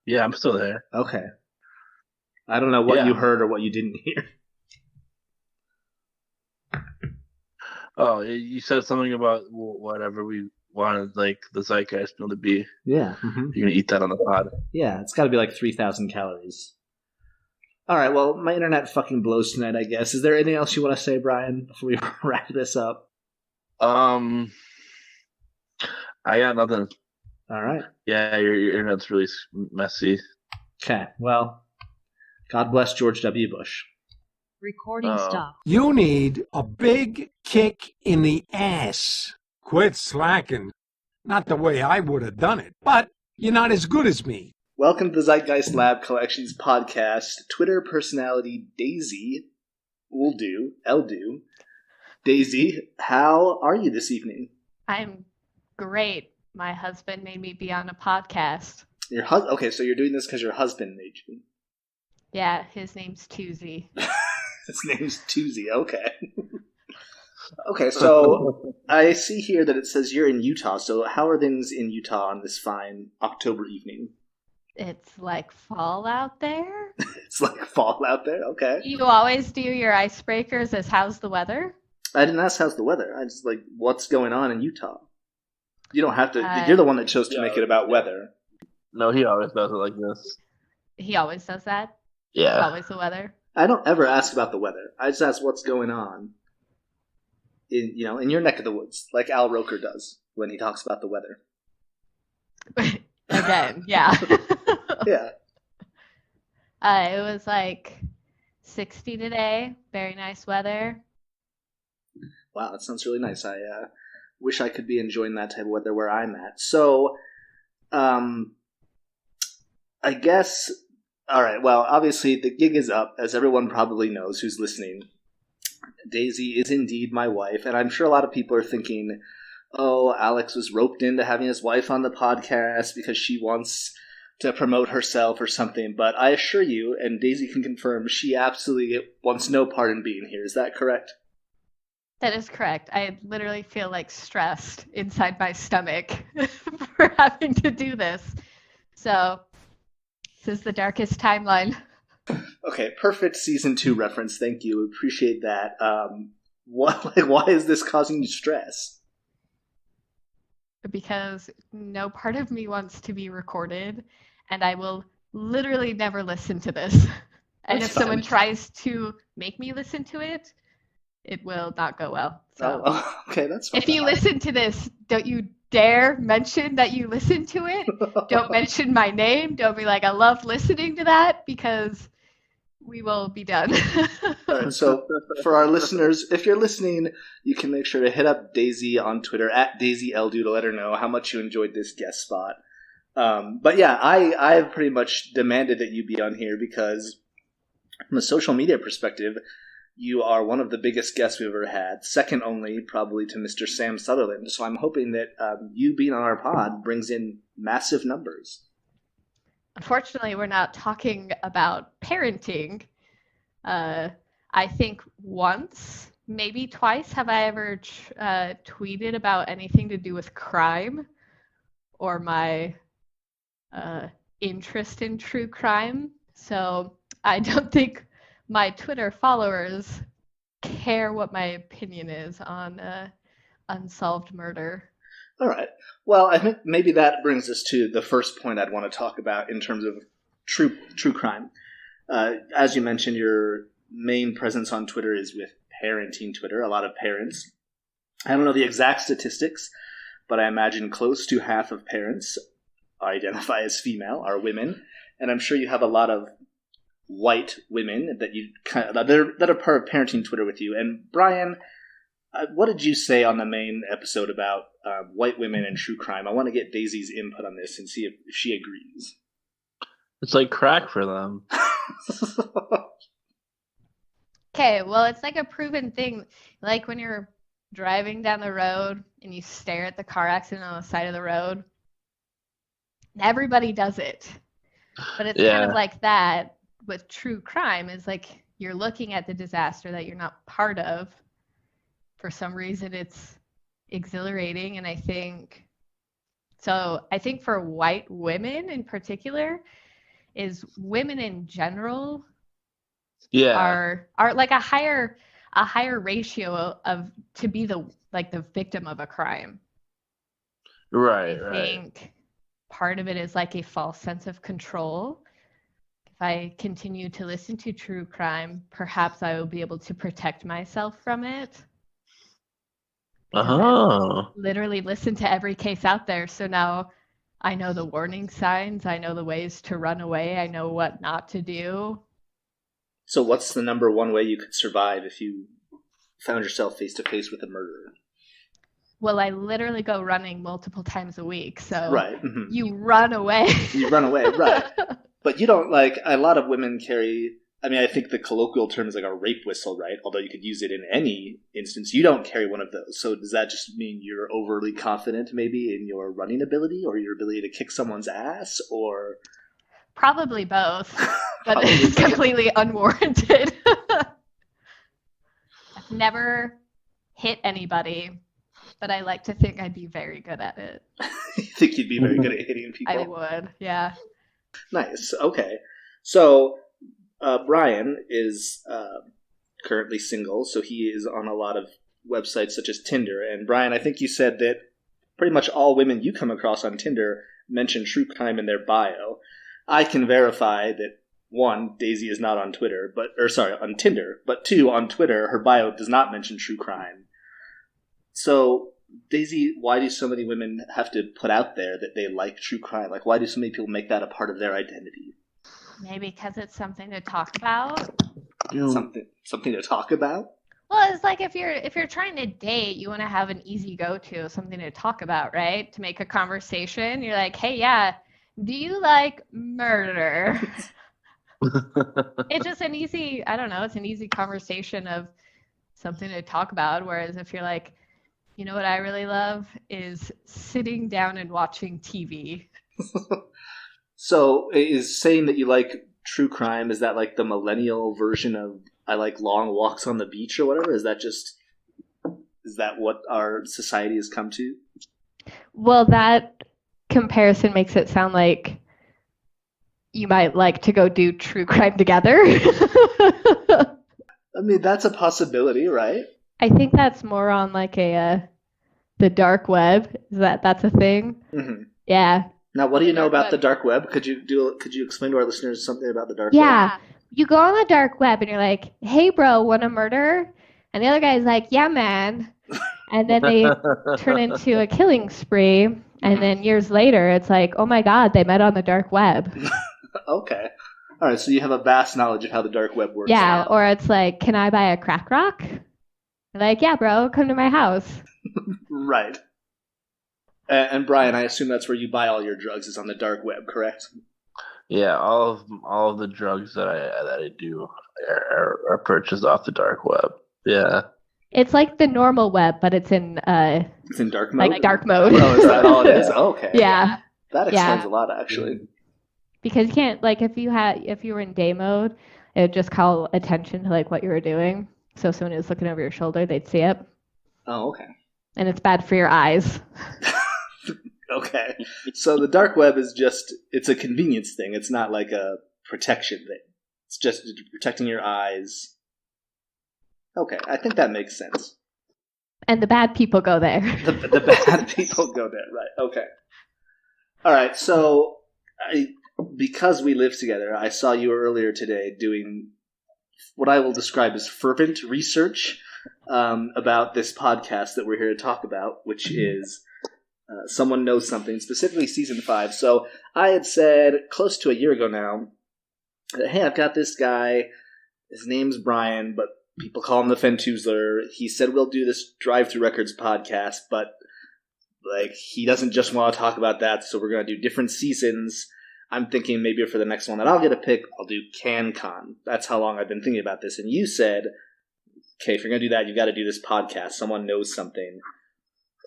Yeah, I'm still there. Okay. I don't know what you heard or what you didn't hear. Oh, you said something about whatever we wanted, like the Zeitgeist meal to be. Yeah. Mm-hmm. You're going to eat that on the pod? Yeah, it's got to be like 3,000 calories. All right, well, my internet fucking blows tonight, I guess. Is there anything else you want to say, Brian, before we wrap this up? I got nothing. All right. Yeah, your internet's really messy. Okay, well, God bless George W. Bush. Recording stop. You need a big kick in the ass. Quit slacking. Not the way I would have done it, but you're not as good as me. Welcome to the Zeitgeist Lab Collections podcast. Twitter personality Daisy will do. Daisy, how are you this evening? I'm great. My husband made me be on a podcast. Okay, so you're doing this because your husband made you. Yeah, his name's Toozy. His name's Toozy, okay. Okay, so I see here that it says you're in Utah. So how are things in Utah on this fine October evening? It's like fall out there. It's like fall out there. Okay. You always do your icebreakers as how's the weather? I didn't ask how's the weather. I just like what's going on in Utah. You don't have to. You're the one that chose to make it about weather. No, he always does it like this. He always does that. Yeah. It's always the weather. I don't ever ask about the weather. I just ask what's going on in your neck of the woods, like Al Roker does when he talks about the weather. Again, yeah. Yeah. It was like 60 today. Very nice weather. Wow, that sounds really nice. I wish I could be enjoying that type of weather where I'm at. So, I guess, all right, well, obviously the gig is up, as everyone probably knows who's listening. Daisy is indeed my wife, and I'm sure a lot of people are thinking, oh, Alex was roped into having his wife on the podcast because she wants to promote herself or something, but I assure you, and Daisy can confirm, she absolutely wants no part in being here. Is that correct? That is correct. I literally feel like stressed inside my stomach for having to do this. So, this is the darkest timeline. Okay, perfect season 2 reference. Thank you. Appreciate that. Why is this causing you stress? Because no part of me wants to be recorded, and I will literally never listen to this. And That's if someone fine. tries to make me listen to it, it will not go well. So, Okay, that's fine. if you listen to this, don't you dare mention that you listen to it. Don't mention my name. Don't be like, I love listening to that, because we will be done. All right, so for our listeners, if you're listening, you can make sure to hit up Daisy on Twitter at DaisyLDo to let her know how much you enjoyed this guest spot. But yeah, I've pretty much demanded that you be on here because from a social media perspective, you are one of the biggest guests we've ever had, second only probably to Mr. Sam Sutherland. So I'm hoping that you being on our pod brings in massive numbers. Unfortunately, we're not talking about parenting. I think once, maybe twice, have I ever tweeted about anything to do with crime or my interest in true crime. So I don't think my Twitter followers care what my opinion is on unsolved murder. All right. Well, I think maybe that brings us to the first point I'd want to talk about in terms of true crime. As you mentioned, your main presence on Twitter is with parenting Twitter, a lot of parents. I don't know the exact statistics, but I imagine close to half of parents identify as female, are women, and I'm sure you have a lot of white women that that are part of parenting Twitter with you. And Brian, what did you say on the main episode about white women and true crime? I want to get Daisy's input on this and see if she agrees. It's like crack for them. Okay, well, it's like a proven thing. Like when you're driving down the road and you stare at the car accident on the side of the road. Everybody does it. But it's kind of like that with true crime, is like you're looking at the disaster that you're not part of. For some reason, it's exhilarating. And I think for white women in particular, is women in general are like a higher ratio of to be the victim of a crime. Right. I think part of it is like a false sense of control. If I continue to listen to true crime, perhaps I will be able to protect myself from it. Literally listen to every case out there. So now I know the warning signs. I know the ways to run away. I know what not to do. So what's the number one way you could survive if you found yourself face to face with a murderer? Well, I literally go running multiple times a week. So right. Mm-hmm. You run away. You run away, right. But you don't, like, a lot of women carry, I mean, I think the colloquial term is like a rape whistle, right? Although you could use it in any instance. You don't carry one of those. So does that just mean you're overly confident maybe in your running ability or your ability to kick someone's ass, or? Probably both, but it's completely unwarranted. I've never hit anybody, but I like to think I'd be very good at it. You think you'd be very good at hitting people? I would, yeah. Nice. Okay. So Brian is currently single, so he is on a lot of websites such as Tinder. And Brian, I think you said that pretty much all women you come across on Tinder mention true crime in their bio. I can verify that, one, Daisy is not on Twitter, on Tinder, but two, on Twitter, her bio does not mention true crime. So, Daisy, why do so many women have to put out there that they like true crime? Like, why do so many people make that a part of their identity? Maybe because it's something to talk about. Something to talk about? Well, it's like if you're trying to date, you want to have an easy go-to, something to talk about, right? To make a conversation. You're like, hey, yeah, do you like murder? It's just an easy, I don't know, it's an easy conversation of something to talk about. Whereas if you're like, you know what I really love is sitting down and watching TV. So is saying that you like true crime, is that like the millennial version of I like long walks on the beach or whatever? Is that what our society has come to? Well, that comparison makes it sound like you might like to go do true crime together. I mean, that's a possibility, right? I think that's more on like the dark web. That's a thing? Mm-hmm. Yeah. Now, what do you know about the dark web? Could you explain to our listeners something about the dark web? Yeah. You go on the dark web and you're like, hey, bro, want to murder? And the other guy's like, yeah, man. And then they turn into a killing spree. And then years later, it's like, oh, my God, they met on the dark web. Okay. All right. So you have a vast knowledge of how the dark web works. Yeah. Or it's like, can I buy a crack rock? You're like, yeah, bro, come to my house. Right. And Brian, I assume that's where you buy all your drugs is on the dark web, correct? Yeah, all of the drugs that I do are purchased off the dark web. Yeah. It's like the normal web, but it's in dark mode. Like dark mode. Oh, is that all it is? Oh, okay. Yeah. That explains a lot, actually. Because you can't, like, if you were in day mode, it would just call attention to like what you were doing. So if someone was looking over your shoulder, they'd see it. Oh, okay. And it's bad for your eyes. Okay. So the dark web is it's a convenience thing. It's not like a protection thing. It's just protecting your eyes. Okay, I think that makes sense. And the bad people go there. The bad people go there, right. Okay. All right, so because we live together, I saw you earlier today doing what I will describe as fervent research about this podcast that we're here to talk about, which is Someone Knows Something, specifically Season 5. So I had said close to a year ago now, hey, I've got this guy. His name's Brian, but people call him the Fentuzler. He said we'll do this Drive Through Records podcast, but like he doesn't just want to talk about that, so we're going to do different seasons. I'm thinking maybe for the next one that I'll get a pick, I'll do CanCon. That's how long I've been thinking about this. And you said, okay, if you're going to do that, you've got to do this podcast. Someone Knows Something.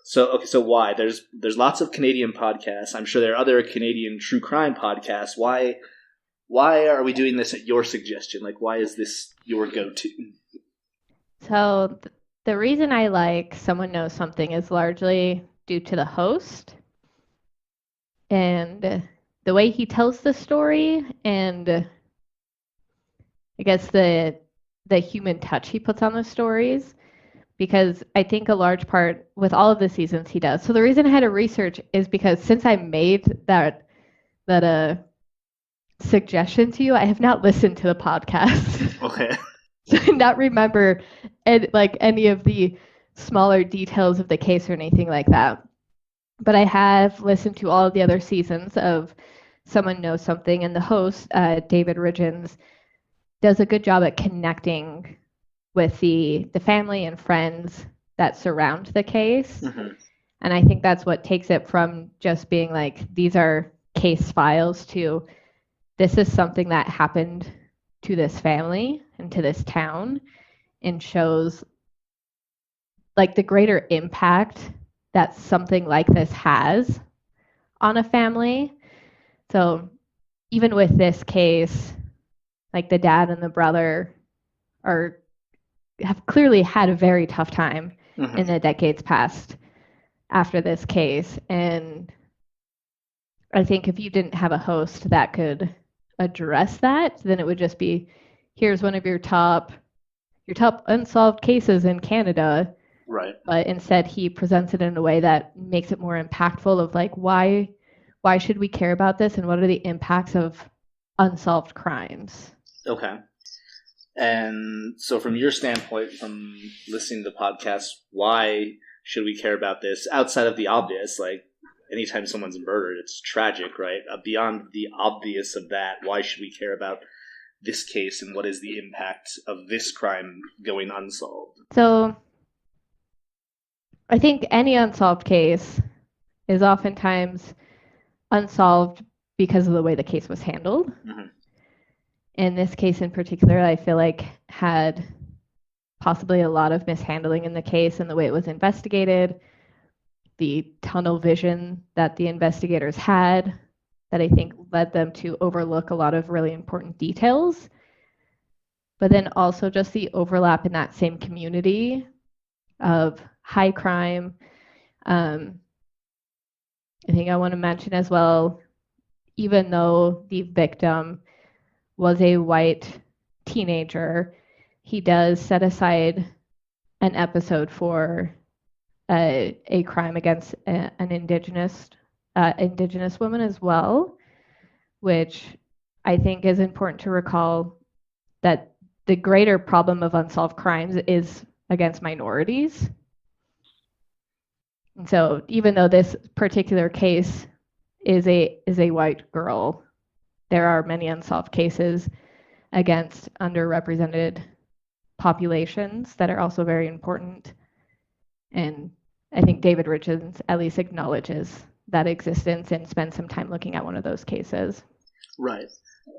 So why? There's lots of Canadian podcasts. I'm sure there are other Canadian true crime podcasts. Why are we doing this at your suggestion? Like, why is this your go-to? So the reason I like Someone Knows Something is largely due to the host and the way he tells the story, and I guess the human touch he puts on the stories. Because I think a large part with all of the seasons he does. So the reason I had to research is because since I made that suggestion to you, I have not listened to the podcast. Okay. So I not remember any of the smaller details of the case or anything like that. But I have listened to all of the other seasons of Someone Knows Something, and the host, David Ridgens, does a good job at connecting with the family and friends that surround the case. Mm-hmm. And I think that's what takes it from just being like, these are case files, to this is something that happened to this family and to this town, and shows like the greater impact that something like this has on a family. So even with this case, like the dad and the brother have clearly had a very tough time in the decades past after this case. And I think if you didn't have a host that could address that, then it would just be, here's one of your top unsolved cases in Canada. Right. But instead he presents it in a way that makes it more impactful of like, why should we care about this, and what are the impacts of unsolved crimes? Okay. And so from your standpoint, from listening to the podcast, why should we care about this outside of the obvious? Like, anytime someone's murdered, it's tragic, right? Beyond the obvious of that, why should we care about this case, and what is the impact of this crime going unsolved? So I think any unsolved case is oftentimes unsolved because of the way the case was handled. Mm-hmm. In this case in particular, I feel like had possibly a lot of mishandling in the case and the way it was investigated, the tunnel vision that the investigators had, that I think led them to overlook a lot of really important details. But then also just the overlap in that same community of high crime. I think I want to mention as well, even though the victim was a white teenager, he does set aside an episode for a crime against an indigenous woman as well, which I think is important to recall, that the greater problem of unsolved crimes is against minorities. And so even though this particular case is a white girl, there are many unsolved cases against underrepresented populations that are also very important. And I think David Richens at least acknowledges that existence and spends some time looking at one of those cases. Right.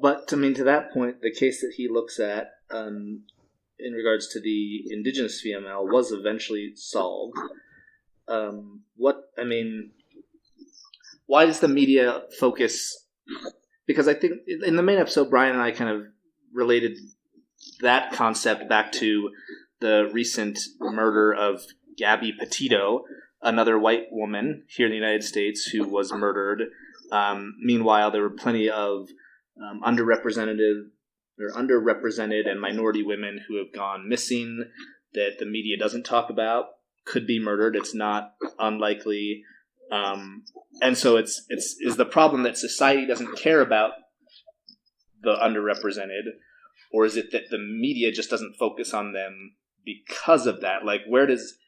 But, I mean, to that point, the case that he looks at in regards to the indigenous female was eventually solved. Why does the media focus? Because I think in the main episode, Brian and I kind of related that concept back to the recent murder of Gabby Petito, another white woman here in the United States who was murdered. Meanwhile, there were plenty of underrepresented and minority women who have gone missing that the media doesn't talk about, could be murdered. It's not unlikely. And so is the problem that society doesn't care about the underrepresented, or is it that the media just doesn't focus on them because of that? Like, where does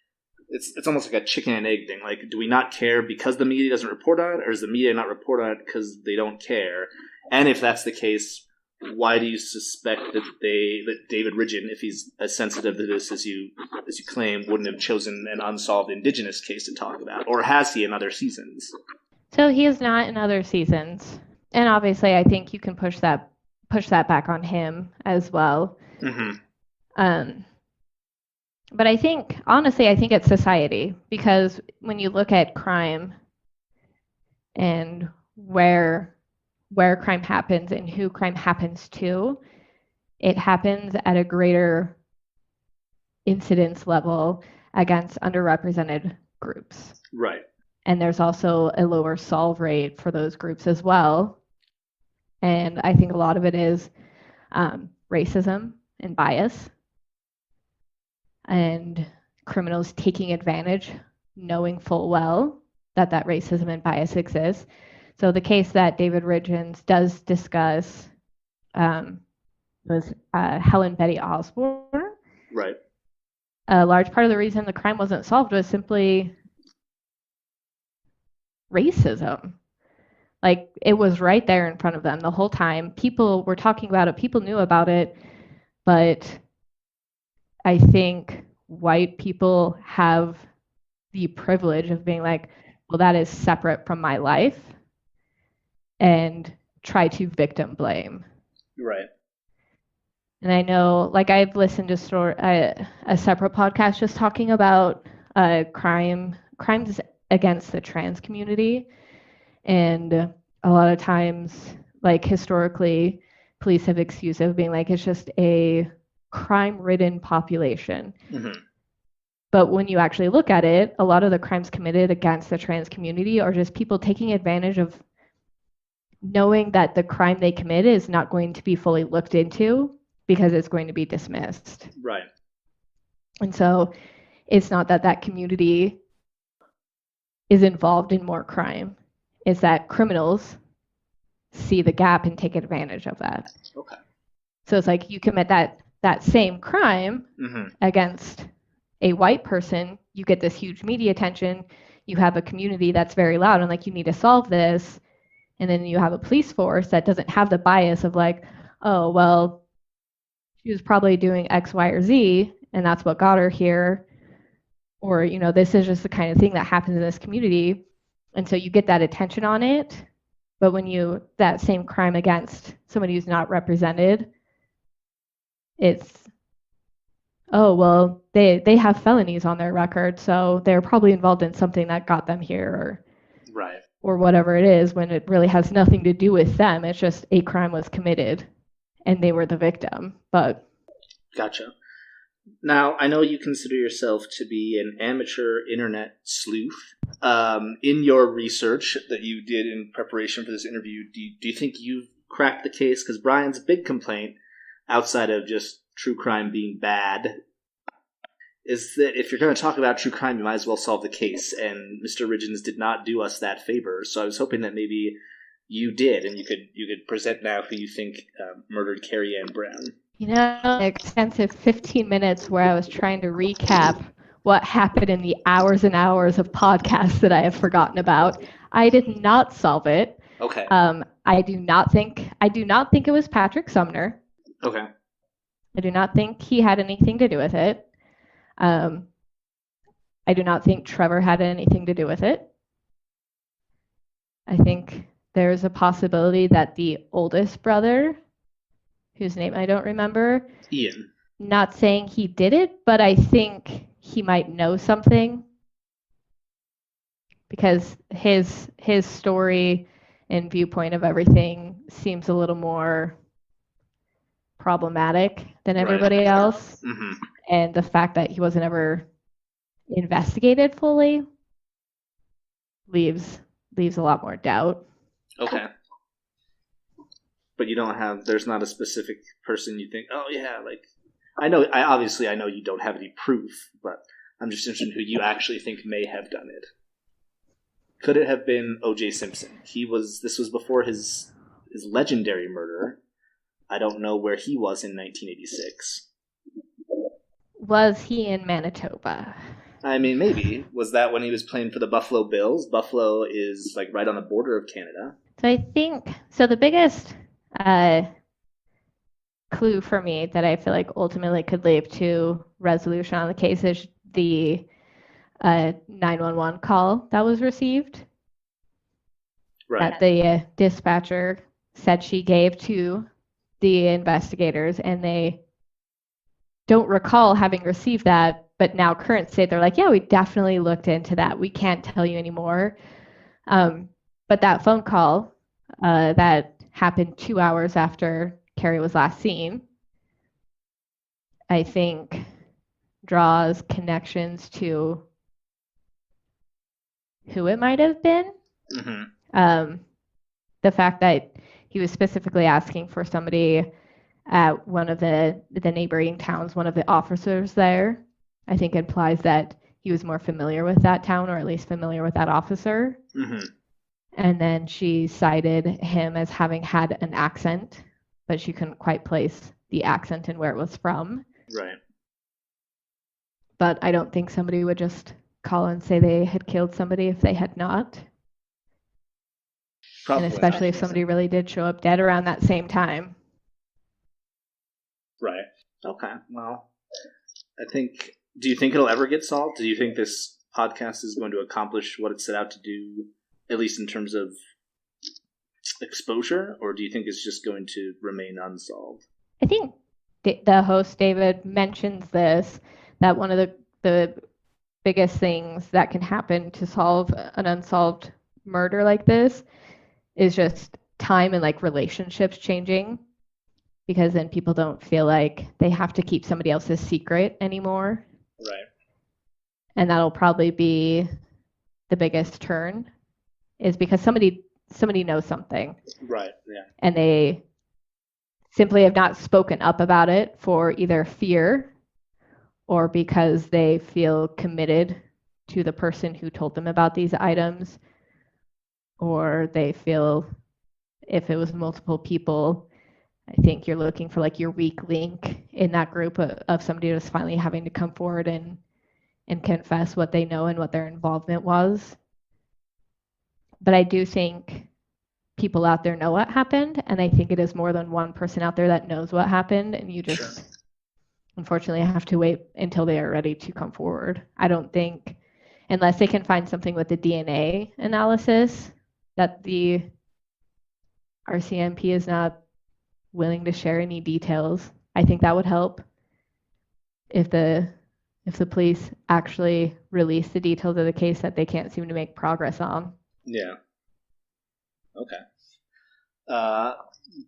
it's almost like a chicken and egg thing. Like, do we not care because the media doesn't report on it, or is the media not report on it because they don't care? And if that's the case, why do you suspect that David Ridgen, if he's as sensitive to this as you claim, wouldn't have chosen an unsolved indigenous case to talk about? Or has he in other seasons? So he is not in other seasons. And obviously I think you can push that back on him as well. Mm-hmm. But I think it's society, because when you look at crime and where crime happens and who crime happens to, it happens at a greater incidence level against underrepresented groups. Right. And there's also a lower solve rate for those groups as well. And I think a lot of it is racism and bias, and criminals taking advantage, knowing full well that racism and bias exists. So the case that David Ridgens does discuss was Helen Betty Osborne. Right. A large part of the reason the crime wasn't solved was simply racism. Like, it was right there in front of them the whole time. People were talking about it. People knew about it. But I think white people have the privilege of being like, well, that is separate from my life, and try to victim blame. Right. And I know, like, I've listened to a separate podcast just talking about crimes against the trans community. And a lot of times, like, historically, police have excused it of being like, it's just a crime-ridden population. Mm-hmm. But when you actually look at it, a lot of the crimes committed against the trans community are just people taking advantage of knowing that the crime they commit is not going to be fully looked into because it's going to be dismissed. Right. And so it's not that that community is involved in more crime. It's that criminals see the gap and take advantage of that. Okay. So it's like you commit that same crime against a white person, you get this huge media attention, you have a community that's very loud and like, you need to solve this. And then you have a police force that doesn't have the bias of like, oh, well, she was probably doing X, Y, or Z, and that's what got her here. Or, you know, this is just the kind of thing that happens in this community. And so you get that attention on it. But when you, that same crime against somebody who's not represented, it's, oh, well, they have felonies on their record, so they're probably involved in something that got them here. Right. Or whatever it is, when it really has nothing to do with them. It's just a crime was committed and they were the victim. But gotcha. Now, I know you consider yourself to be an amateur internet sleuth. In your research that you did in preparation for this interview, do you think you've cracked the case? Because Brian's big complaint, outside of just true crime being bad, is that if you're going to talk about true crime, you might as well solve the case. And Mr. Ridgens did not do us that favor. So I was hoping that maybe you did, and you could present now who you think murdered Carrie Ann Brown. You know, an extensive 15 minutes where I was trying to recap what happened in the hours and hours of podcasts that I have forgotten about. I did not solve it. Okay. I do not think it was Patrick Sumner. Okay. I do not think he had anything to do with it. I do not think Trevor had anything to do with it. I think there's a possibility that the oldest brother, whose name I don't remember, Ian. Not saying he did it, but I think he might know something because his story and viewpoint of everything seems a little more problematic than everybody else. Mm-hmm. And the fact that he wasn't ever investigated fully leaves a lot more doubt. Okay. But you don't have, there's not a specific person you think, oh yeah, like, I know you don't have any proof, but I'm just interested in who you actually think may have done it. Could it have been O.J. Simpson? This was before his legendary murder. I don't know where he was in 1986. Was he in Manitoba? I mean, maybe. Was that when he was playing for the Buffalo Bills? Buffalo is like right on the border of Canada. So I think, the biggest clue for me that I feel like ultimately could lead to resolution on the case is the 911 call that was received. Right. That the dispatcher said she gave to the investigators, and they don't recall having received that, but now current state, they're like, yeah, we definitely looked into that. We can't tell you anymore. But that phone call that happened 2 hours after Carrie was last seen, I think draws connections to who it might have been. Mm-hmm. The fact that he was specifically asking for somebody at one of the neighboring towns, one of the officers there, I think implies that he was more familiar with that town, or at least familiar with that officer. Mm-hmm. And then she cited him as having had an accent, but she couldn't quite place the accent and where it was from. Right. But I don't think somebody would just call and say they had killed somebody if they had not. Probably. And especially if somebody really did show up dead around that same time. Right. Okay. Well, do you think it'll ever get solved? Do you think this podcast is going to accomplish what it set out to do, at least in terms of exposure, or do you think it's just going to remain unsolved? I think the host, David, mentions this, that one of the biggest things that can happen to solve an unsolved murder like this is just time and like relationships changing, because then people don't feel like they have to keep somebody else's secret anymore. Right. and that'll probably be the biggest turn, is because somebody knows something. Right, yeah. And they simply have not spoken up about it for either fear or because they feel committed to the person who told them about these items, or they feel if it was multiple people, I think you're looking for like your weak link in that group of somebody who's finally having to come forward and confess what they know and what their involvement was. But I do think people out there know what happened, and I think it is more than one person out there that knows what happened, and you just unfortunately have to wait until they are ready to come forward. I don't think, unless they can find something with the DNA analysis that the RCMP is not willing to share any details. I think that would help if the police actually release the details of the case that they can't seem to make progress on. Yeah. Okay.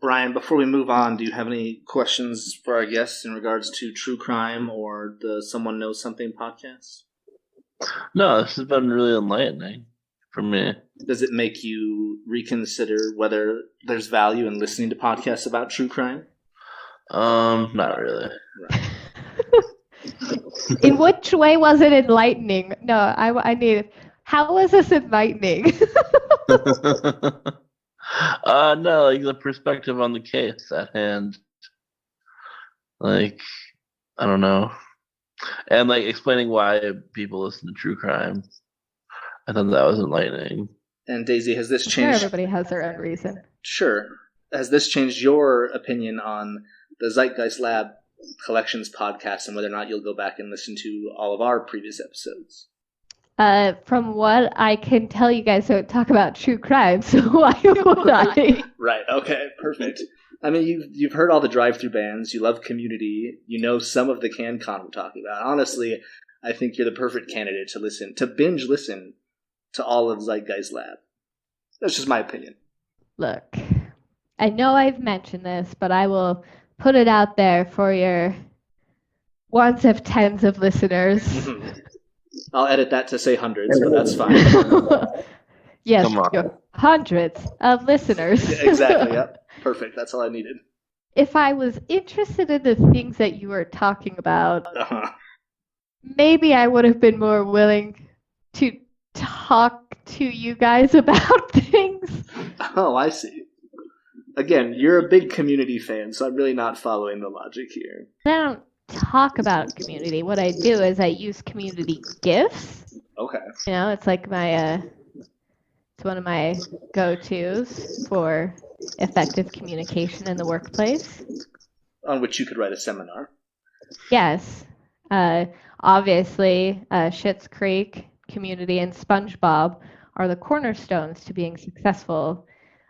Brian, before we move on, do you have any questions for our guests in regards to true crime or the Someone Knows Something podcast? No, this has been really enlightening for me. Does it make you reconsider whether there's value in listening to podcasts about true crime? Not really. Right. In which way was it enlightening? No, I need. How was this enlightening? No, like the perspective on the case at hand. Like, I don't know. And like explaining why people listen to true crime. I thought that was enlightening. And Daisy, has this Sure, changed? everybody has their own reason. Sure. Has this changed your opinion on the Zeitgeist Lab Collections podcast and whether or not you'll go back and listen to all of our previous episodes? From what I can tell, you guys don't talk about true crime, so why would I? Right. Okay. Perfect. I mean, you've heard all the drive-through bands. You love Community. You know some of the CanCon we're talking about. Honestly, I think you're the perfect candidate to binge listen to all of Zeitgeist Lab. That's just my opinion. Look, I know I've mentioned this, but I will put it out there for your ones of tens of listeners. I'll edit that to say hundreds, but that's fine. Yes, your hundreds of listeners. Exactly, yep. Perfect, that's all I needed. If I was interested in the things that you were talking about, maybe I would have been more willing to talk to you guys about things. Oh, I see. Again, you're a big Community fan, so I'm really not following the logic here. I don't talk about Community. What I do is I use Community GIFs. Okay. You know, it's like it's one of my go-tos for effective communication in the workplace. On which you could write a seminar. Yes. Obviously, Schitt's Creek, Community, and SpongeBob are the cornerstones to being successful.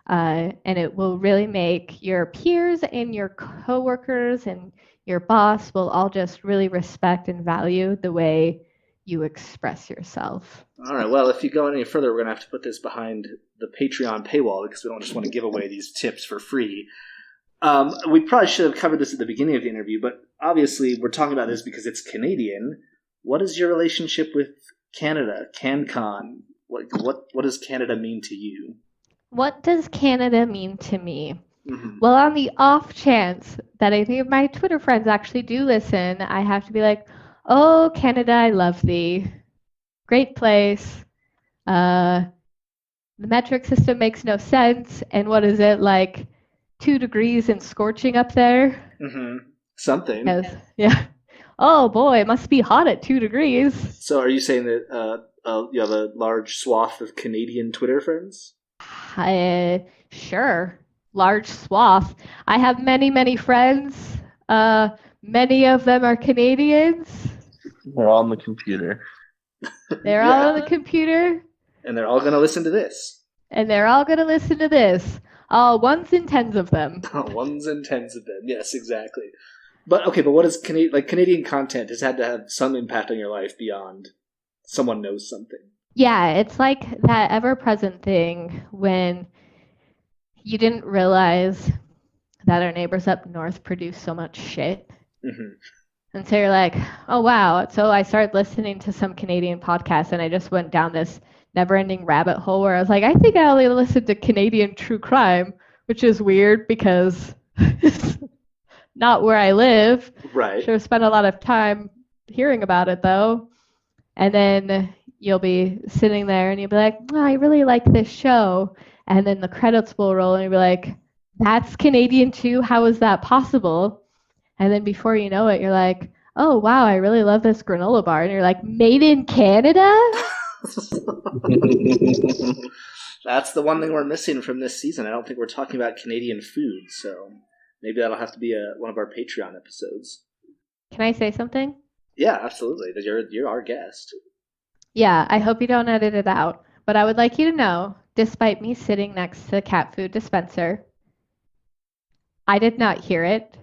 And it will really make your peers and your coworkers and your boss will all just really respect and value the way you express yourself. All right, well, if you go any further, we're going to have to put this behind the Patreon paywall because we don't just want to give away these tips for free. We probably should have covered this at the beginning of the interview, but obviously we're talking about this because it's Canadian. What is your relationship with Canada, CanCon? What does Canada mean to you? What does Canada mean to me? Mm-hmm. Well, on the off chance that any of my Twitter friends actually do listen, I have to be like, oh, Canada, I love thee. Great place. The metric system makes no sense. And what is it, like 2 degrees and scorching up there? Mm-hmm. Something. Yeah. Oh, boy, it must be hot at 2 degrees. So are you saying that you have a large swath of Canadian Twitter friends? Sure. Large swath. I have many, many friends. Many of them are Canadians. They're all on the computer. They're all on the computer. And they're all going to listen to this. And they're all going to listen to this. All ones and tens of them. Ones and tens of them. Yes, exactly. But what is Canadian content has had to have some impact on your life beyond Someone Knows Something? Yeah, it's like that ever-present thing when you didn't realize that our neighbors up north produce so much shit. Mm-hmm. And so you're like, oh, wow. So I started listening to some Canadian podcasts, and I just went down this never-ending rabbit hole where I was like, I think I only listen to Canadian true crime, which is weird because it's not where I live. Right. Should have spent a lot of time hearing about it, though. And then you'll be sitting there, and you'll be like, oh, I really like this show. And then the credits will roll, and you'll be like, that's Canadian too? How is that possible? And then before you know it, you're like, oh, wow, I really love this granola bar. And you're like, made in Canada? That's the one thing we're missing from this season. I don't think we're talking about Canadian food, so maybe that'll have to be one of our Patreon episodes. Can I say something? Yeah, absolutely. You're our guest. Yeah, I hope you don't edit it out. But I would like you to know, despite me sitting next to the cat food dispenser, I did not hear it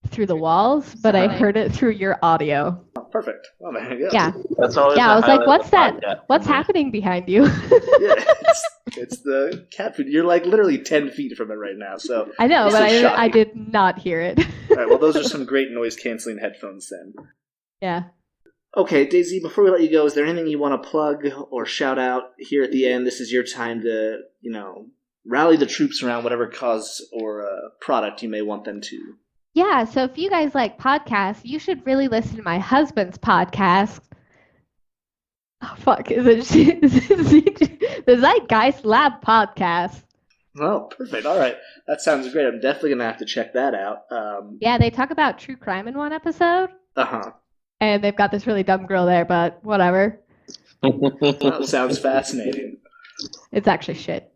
through the walls, but I heard it through your audio. Oh, perfect. Well, there you go. Yeah. That's always Yeah, I was like, what's that? podcast. What's happening behind you? Yeah, it's the cat food. You're like literally 10 feet from it right now. So I know, this but is I shocking. did not hear it. All right, well, those are some great noise-canceling headphones then. Yeah. Okay, Daisy, before we let you go, is there anything you want to plug or shout out here at the end? This is your time to, rally the troops around whatever cause or product you may want them to. Yeah, so if you guys like podcasts, you should really listen to my husband's podcast. Oh, fuck. Is it the Zeitgeist Lab podcast? Oh, perfect. All right. That sounds great. I'm definitely going to have to check that out. Yeah, they talk about true crime in one episode. Uh-huh. And they've got this really dumb girl there, but whatever. That sounds fascinating. It's actually shit.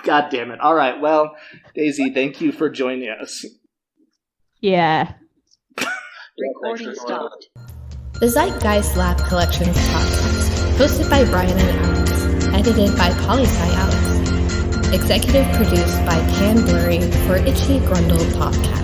God damn it. All right. Well, Daisy, thank you for joining us. Yeah. Recording stopped. The Zeitgeist Lab Collections podcast, hosted by Brian and Alex, edited by Poli-Sci Alex, executive produced by Pan Blurry for Itchy Grundle Podcast.